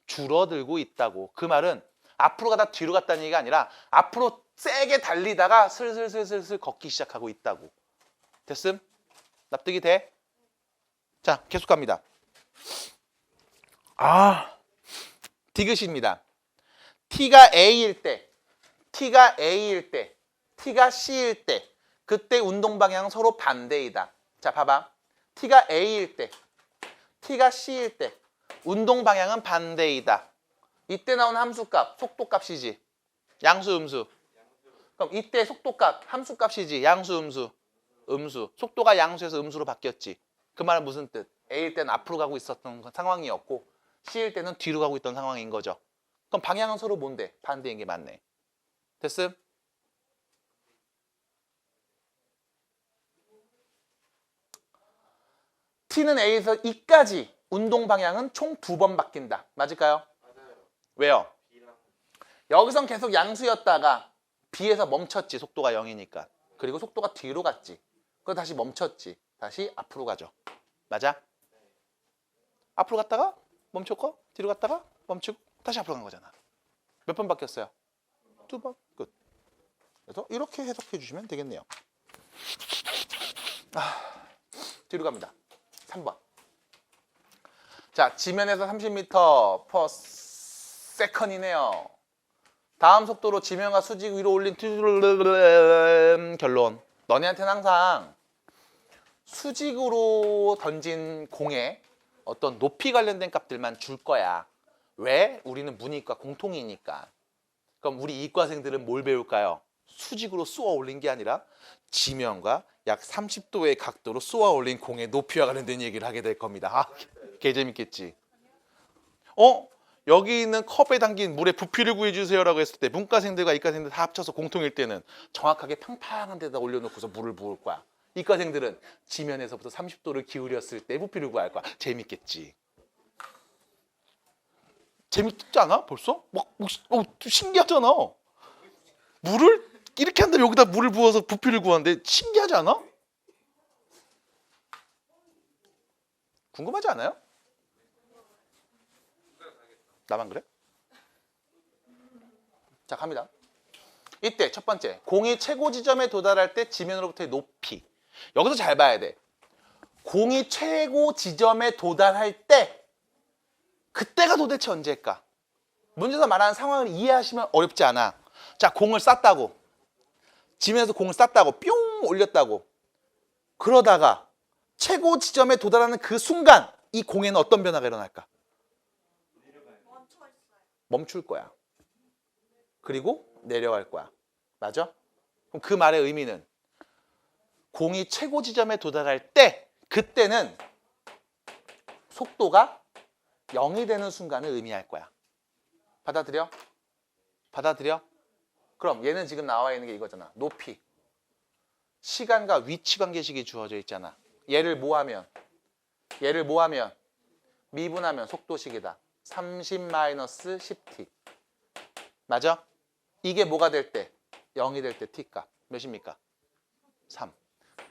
줄어들고 있다고. 그 말은 앞으로 가다 뒤로 갔다는 얘기가 아니라 앞으로 세게 달리다가 슬슬 걷기 시작하고 있다고. 됐음? 납득이 돼? 자, 계속 갑니다. 디귿입니다. t가 a일 때, t가 a일 때, t가 c일 때 그때 운동 방향은 서로 반대이다. 자, 봐봐. t가 a일 때, t가 c일 때 운동 방향은 반대이다. 이때 나온 함수값, 속도값이지. 양수, 음수. 그럼 이때 속도값, 함수값이지. 양수, 음수. 음수. 속도가 양수에서 음수로 바뀌었지. 그 말은 무슨 뜻? A일 때는 앞으로 가고 있었던 상황이었고 C일 때는 뒤로 가고 있던 상황인 거죠. 그럼 방향은 서로 뭔데? 반대인 게 맞네. 됐음? T는 A에서 E까지 운동 방향은 총 2번 바뀐다. 맞을까요? 맞아요. 왜요? B랑 여기선 계속 양수였다가 B에서 멈췄지. 속도가 0이니까. 그리고 속도가 뒤로 갔지. 그거 다시 멈췄지. 다시 앞으로 가죠. 맞아? 앞으로 갔다가 멈췄고 뒤로 갔다가 멈추고 다시 앞으로 간 거잖아. 몇 번 바뀌었어요? 2번. 끝. 그래서 이렇게 해석해 주시면 되겠네요. 뒤로 갑니다. 3번. 자, 지면에서 30m per second이네요. 다음 속도로 지면과 수직 위로 올린 결론. 너네한테는 항상 수직으로 던진 공에 어떤 높이 관련된 값들만 줄 거야. 왜? 우리는 문이과 공통이니까. 그럼 우리 이과생들은 뭘 배울까요? 수직으로 쏘아 올린 게 아니라 지면과 약 30도의 각도로 쏘아 올린 공의 높이와 관련된 얘기를 하게 될 겁니다. 아, 개 재밌겠지? 여기 있는 컵에 담긴 물의 부피를 구해주세요라고 했을 때 문과생들과 이과생들 다 합쳐서 공통일 때는 정확하게 팡팡한 데다 올려놓고서 물을 부을 거야. 이과생들은 지면에서부터 30도를 기울였을 때 부피를 구할 거야. 재밌겠지? 재밌지 않아? 벌써? 신기하잖아. 물을 이렇게 한다면 여기다 물을 부어서 부피를 구하는데 신기하지 않아? 궁금하지 않아요? 나만 그래? 자, 갑니다. 이때 첫 번째, 공이 최고 지점에 도달할 때 지면으로부터의 높이. 여기서 잘 봐야 돼. 공이 최고 지점에 도달할 때 그때가 도대체 언제일까? 문제에서 말하는 상황을 이해하시면 어렵지 않아. 자, 공을 쐈다고. 지면에서 공을 쐈다고. 뿅 올렸다고. 그러다가 최고 지점에 도달하는 그 순간 이 공에는 어떤 변화가 일어날까? 멈출 거야. 그리고 내려갈 거야. 맞아? 그럼 그 말의 의미는 공이 최고 지점에 도달할 때 그때는 속도가 0이 되는 순간을 의미할 거야. 받아들여? 받아들여? 그럼 얘는 지금 나와 있는 게 이거잖아. 높이. 시간과 위치 관계식이 주어져 있잖아. 얘를 뭐하면 미분하면 속도식이다. 30-10t. 맞아? 이게 뭐가 될 때? 0이 될 때 t값. 몇입니까? 3.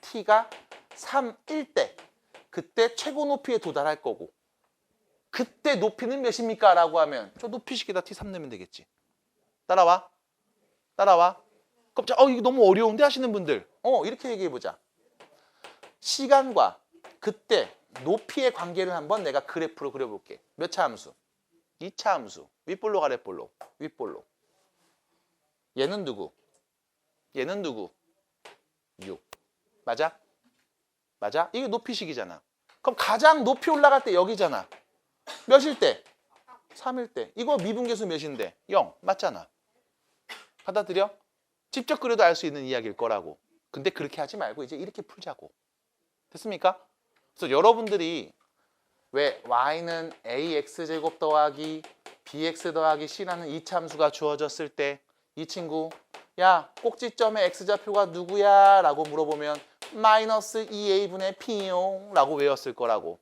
t가 3일 때 그때 최고 높이에 도달할 거고 그때 높이는 몇입니까? 라고 하면 저 높이식에다 t3 넣으면 되겠지. 따라와. 따라와. 깜짝 이거 너무 어려운데 하시는 분들 이렇게 얘기해보자. 시간과 그때 높이의 관계를 한번 내가 그래프로 그려볼게. 몇 차 함수? 2차 함수. 윗볼록 아랫볼록? 윗볼록. 얘는 누구? 얘는 누구? 6. 맞아? 맞아? 이게 높이식이잖아. 그럼 가장 높이 올라갈 때 여기잖아. 몇일 때? 3일 때. 이거 미분계수 몇인데? 0. 맞잖아. 받아들여? 직접 그려도 알 수 있는 이야기일 거라고. 근데 그렇게 하지 말고 이제 이렇게 풀자고. 됐습니까? 그래서 여러분들이 왜 y는 ax제곱 더하기 bx 더하기 c라는 이차함수가 주어졌을 때 이 친구 야 꼭지점의 x좌표가 누구야? 라고 물어보면 마이너스 2a분의 p용 라고 외웠을 거라고.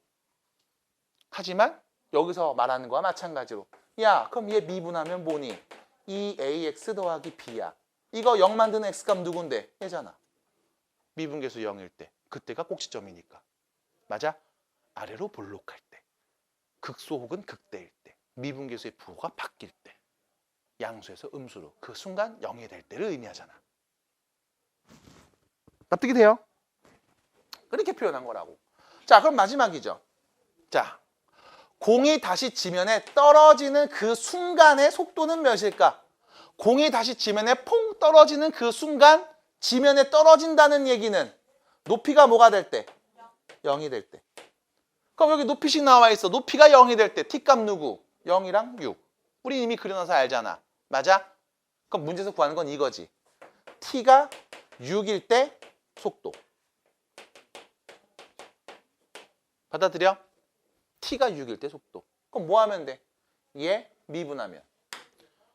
하지만 여기서 말하는 거와 마찬가지로 야 그럼 얘 미분하면 뭐니? 2ax 더하기 b야. 이거 0 만드는 x값 누군데? 얘잖아. 미분계수 0일 때. 그때가 꼭지점이니까. 맞아? 아래로 볼록할 때. 극소 혹은 극대일 때. 미분계수의 부호가 바뀔 때. 양수에서 음수로. 그 순간 0이 될 때를 의미하잖아. 납득이 돼요? 그렇게 표현한 거라고. 자, 그럼 마지막이죠. 자, 공이 다시 지면에 떨어지는 그 순간의 속도는 몇일까? 공이 다시 지면에 퐁 떨어지는 그 순간 지면에 떨어진다는 얘기는 높이가 뭐가 될 때? 0이 될 때. 그럼 여기 높이식 나와 있어. 높이가 0이 될 때 t값 누구? 0이랑 6. 우리 이미 그려놔서 알잖아. 맞아? 그럼 문제에서 구하는 건 이거지. t가 6일 때 속도. 받아들여? t가 6일 때 속도. 그럼 뭐 하면 돼? 얘 미분하면.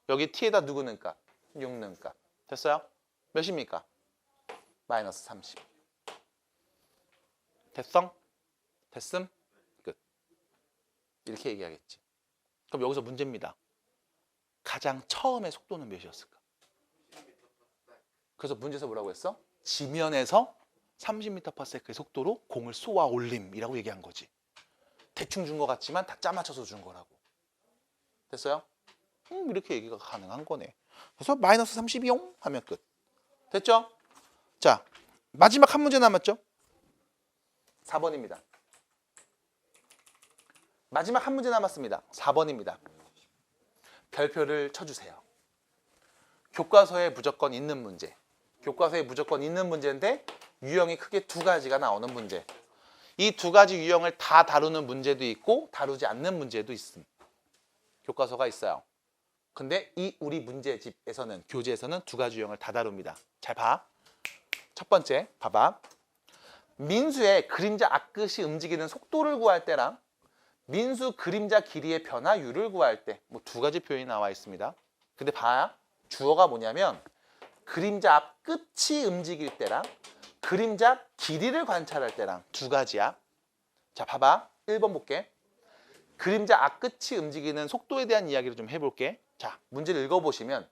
여기 t에다 누구 넣은 값? 6 넣은 값. 됐어요? 몇입니까? 마이너스 30. 됐성? 됐음? 끝. 이렇게 얘기하겠지. 그럼 여기서 문제입니다. 가장 처음에 속도는 몇이었을까? 그래서 문제에서 뭐라고 했어? 지면에서 30m/s의 속도로 공을 쏘아 올림이라고 얘기한 거지. 대충 준 것 같지만 다 짜맞춰서 준 거라고. 됐어요? 이렇게 얘기가 가능한 거네. 그래서 마이너스 32용 하면 끝. 됐죠? 자, 마지막 한 문제 남았죠? 4번입니다. 마지막 한 문제 남았습니다. 4번입니다. 별표를 쳐주세요. 교과서에 무조건 있는 문제. 교과서에 무조건 있는 문제인데 유형이 크게 두 가지가 나오는 문제. 이 두 가지 유형을 다 다루는 문제도 있고 다루지 않는 문제도 있음. 교과서가 있어요. 근데 이 우리 문제집에서는 교재에서는 두 가지 유형을 다 다룹니다. 잘 봐. 첫 번째 봐봐. 민수의 그림자 앞끝이 움직이는 속도를 구할 때랑 민수 그림자 길이의 변화율을 구할 때 뭐 두 가지 표현이 나와 있습니다. 근데 봐. 주어가 뭐냐면 그림자 앞끝이 움직일 때랑 그림자 길이를 관찰할 때랑 두 가지야. 자, 봐봐. 1번 볼게. 그림자 앞끝이 움직이는 속도에 대한 이야기를 좀 해볼게. 자, 문제를 읽어보시면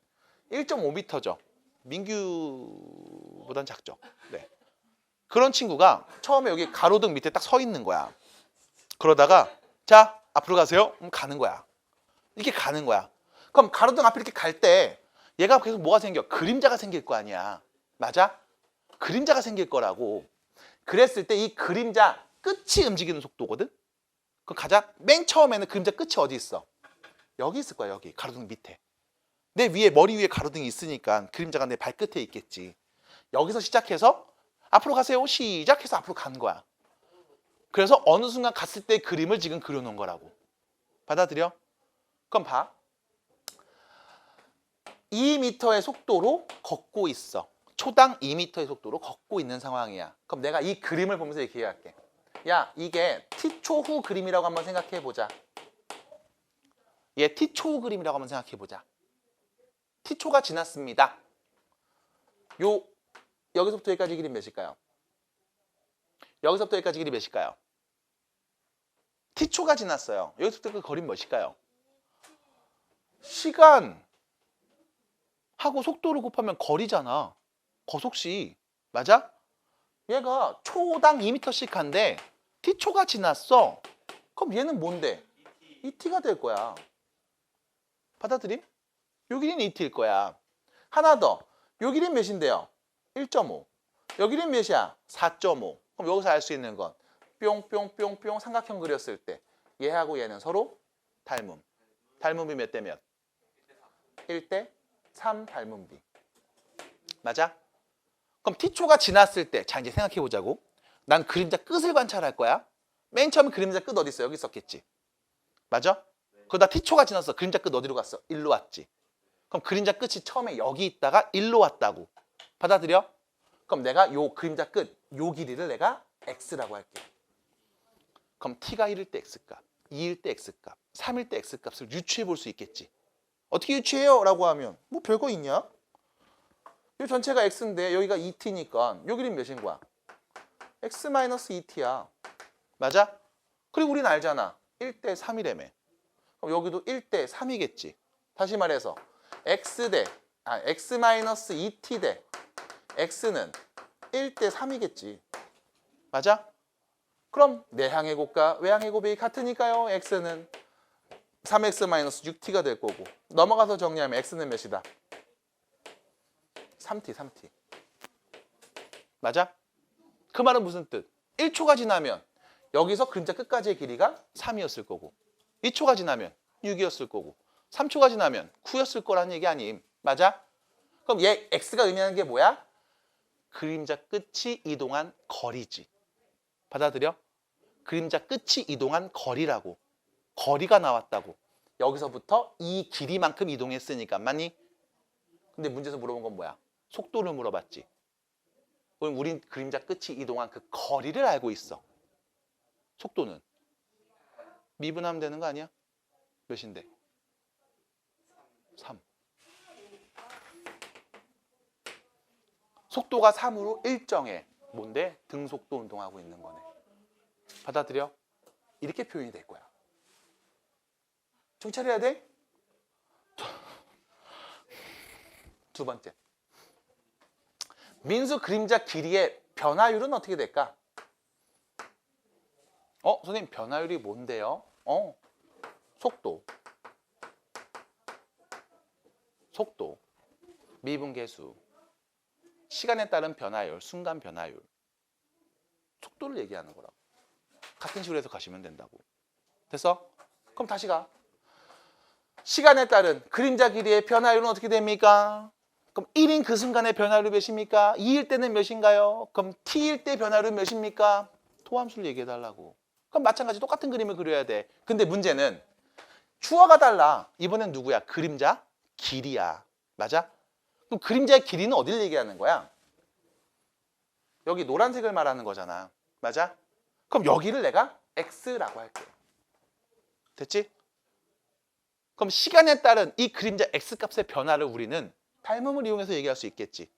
1.5m죠. 민규보단 작죠. 네. 그런 친구가 처음에 여기 가로등 밑에 딱 서 있는 거야. 그러다가 자, 앞으로 가세요. 그럼 가는 거야. 이렇게 가는 거야. 그럼 가로등 앞에 이렇게 갈 때 얘가 계속 뭐가 생겨? 그림자가 생길 거 아니야. 맞아? 그림자가 생길 거라고. 그랬을 때 이 그림자 끝이 움직이는 속도거든? 그 가장 맨 처음에는 그림자 끝이 어디 있어? 여기 있을 거야. 여기 가로등 밑에. 내 위에 머리 위에 가로등이 있으니까 그림자가 내 발끝에 있겠지. 여기서 시작해서 앞으로 가세요. 시작해서 앞으로 간 거야. 그래서 어느 순간 갔을 때 그림을 지금 그려놓은 거라고. 받아들여? 그럼 봐. 2m의 속도로 걷고 있어. 초당 2m의 속도로 걷고 있는 상황이야. 그럼 내가 이 그림을 보면서 이렇게 얘기할게. 야, 이게 t초 후 그림이라고 한번 생각해 보자. 얘 t초 후 그림이라고 한번 생각해 보자. t초가 지났습니다. 여기서부터 여기까지 길이 몇일까요? 여기서부터 여기까지 길이 몇일까요? t초가 지났어요. 여기서부터 그 거리는 몇일까요? 시간 하고 속도를 곱하면 거리잖아. 거속시. 맞아? 얘가 초당 2m씩 한데 t초가 지났어. 그럼 얘는 뭔데? ET가 될 거야. 받아들임? 요 길이는 ET일 거야. 하나 더. 요 길이는 몇인데요? 1.5. 요 길이는 몇이야? 4.5. 그럼 여기서 알 수 있는 건 뿅뿅뿅뿅 삼각형 그렸을 때 얘하고 얘는 서로 닮음. 닮음이 몇 대 몇? 1대 3 닮음비. 맞아? 그럼 t초가 지났을 때, 자 이제 생각해 보자고. 난 그림자 끝을 관찰할 거야. 맨 처음에 그림자 끝 어디 있어? 여기 있었겠지. 맞아? 그러다 t초가 지났어. 그림자 끝 어디로 갔어? 일로 왔지. 그럼 그림자 끝이 처음에 여기 있다가 일로 왔다고. 받아들여? 그럼 내가 요 그림자 끝, 요 길이를 내가 x라고 할게. 그럼 t가 1일 때 x값, 2일 때 x값, 3일 때 x값을 유추해 볼 수 있겠지. 어떻게 유추해요? 라고 하면 뭐 별거 있냐? 이 전체가 x인데 여기가 2t니까 요 길이는 몇인 거야? x-2t야. 맞아? 그리고 우리는 알잖아. 1대 3이라며. 그럼 여기도 1대 3이겠지. 다시 말해서 x-2t 대 x는 1대 3이겠지. 맞아? 그럼 내항의 곱과 외항의 곱이 같으니까요. x는 3x-6t가 될 거고 넘어가서 정리하면 x는 몇이다? 3t. 맞아? 그 말은 무슨 뜻? 1초가 지나면 여기서 그림자 끝까지의 길이가 3이었을 거고 2초가 지나면 6이었을 거고 3초가 지나면 9였을 거라는 얘기 아님. 맞아? 그럼 얘 x가 의미하는 게 뭐야? 그림자 끝이 이동한 거리지. 받아들여? 그림자 끝이 이동한 거리라고. 거리가 나왔다고. 여기서부터 이 길이만큼 이동했으니까 맞니? 근데 문제에서 물어본 건 뭐야? 속도를 물어봤지. 그럼 우린 그림자 끝이 이동한 그 거리를 알고 있어. 속도는 미분하면 되는 거 아니야? 몇인데? 3. 속도가 3으로 일정해. 뭔데? 등속도 운동하고 있는 거네. 받아들여? 이렇게 표현이 될 거야. 정찰해야 돼? 두 번째. 민수 그림자 길이의 변화율은 어떻게 될까? 선생님 변화율이 뭔데요? 속도. 미분계수. 시간에 따른 변화율, 순간 변화율. 속도를 얘기하는 거라고. 같은 식으로 해서 가시면 된다고. 됐어? 그럼 다시 가. 시간에 따른 그림자 길이의 변화율은 어떻게 됩니까? 그럼 1인 그 순간의 변화율이 몇입니까? 2일 때는 몇인가요? 그럼 t일 때 변화율은 몇입니까? 토함수를 얘기해달라고. 그럼 마찬가지 똑같은 그림을 그려야 돼. 근데 문제는 추어가 달라. 이번엔 누구야? 그림자 길이야. 맞아? 그럼 그림자의 길이는 어디를 얘기하는 거야? 여기 노란색을 말하는 거잖아. 맞아? 그럼 여기를 내가 x라고 할게. 됐지? 그럼 시간에 따른 이 그림자 x값의 변화를 우리는 닮음을 이용해서 얘기할 수 있겠지.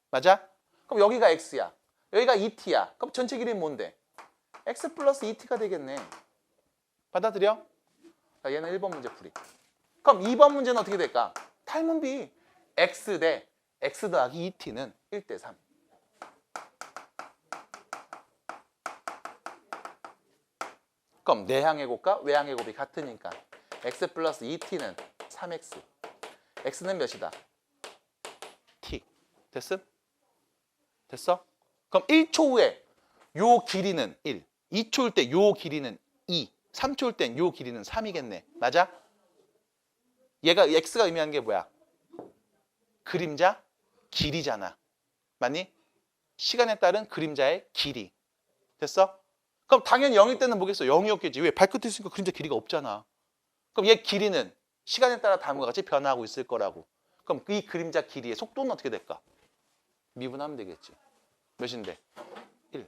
맞아? 그럼 여기가 x야. 여기가 2t야. 그럼 전체 길이는 뭔데? x 플러스 2t가 되겠네. 받아들여? 자, 얘는 1번 문제 풀이. 그럼 2번 문제는 어떻게 될까? 닮음비 x 대 x 더하기 2t는 1대 3. 그럼 내항의 곱과 외항의 곱이 같으니까 x 플러스 2t는 3x. x는 몇이다? t. 됐음? 됐어? 그럼 1초 후에 요 길이는 1, 2초일 때 요 길이는 2, 3초일 땐 요 길이는 3이겠네. 맞아? 얘가 x가 의미하는 게 뭐야? 그림자 길이잖아. 맞니? 시간에 따른 그림자의 길이. 됐어? 그럼 당연히 0일 때는 뭐겠어? 0이었겠지. 왜? 발끝에 있으니까 그림자 길이가 없잖아. 그럼 얘 길이는 시간에 따라 다음과 같이 변화하고 있을 거라고. 그럼 이 그림자 길이의 속도는 어떻게 될까? 미분하면 되겠지. 몇인데? 1.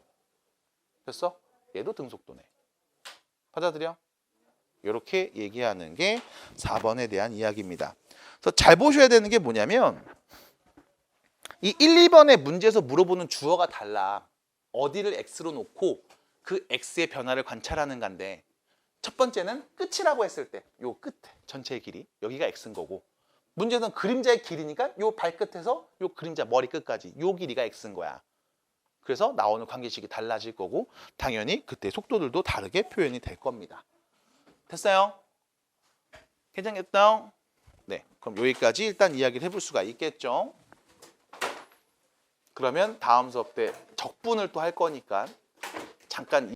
됐어? 얘도 등속도네. 받아들여? 이렇게 얘기하는 게 4번에 대한 이야기입니다. 그래서 잘 보셔야 되는 게 뭐냐면 이 1, 2번의 문제에서 물어보는 주어가 달라. 어디를 x로 놓고 그 x의 변화를 관찰하는 건데 첫 번째는 끝이라고 했을 때 요 끝, 전체의 길이 여기가 x인 거고 문제는 그림자의 길이니까 요 발끝에서 요 그림자 머리 끝까지 요 길이가 x인 거야. 그래서 나오는 관계식이 달라질 거고 당연히 그때 속도들도 다르게 표현이 될 겁니다. 됐어요? 괜찮겠다? 네, 그럼 여기까지 일단 이야기를 해볼 수가 있겠죠. 그러면 다음 수업 때 적분을 또 할 거니까 잠깐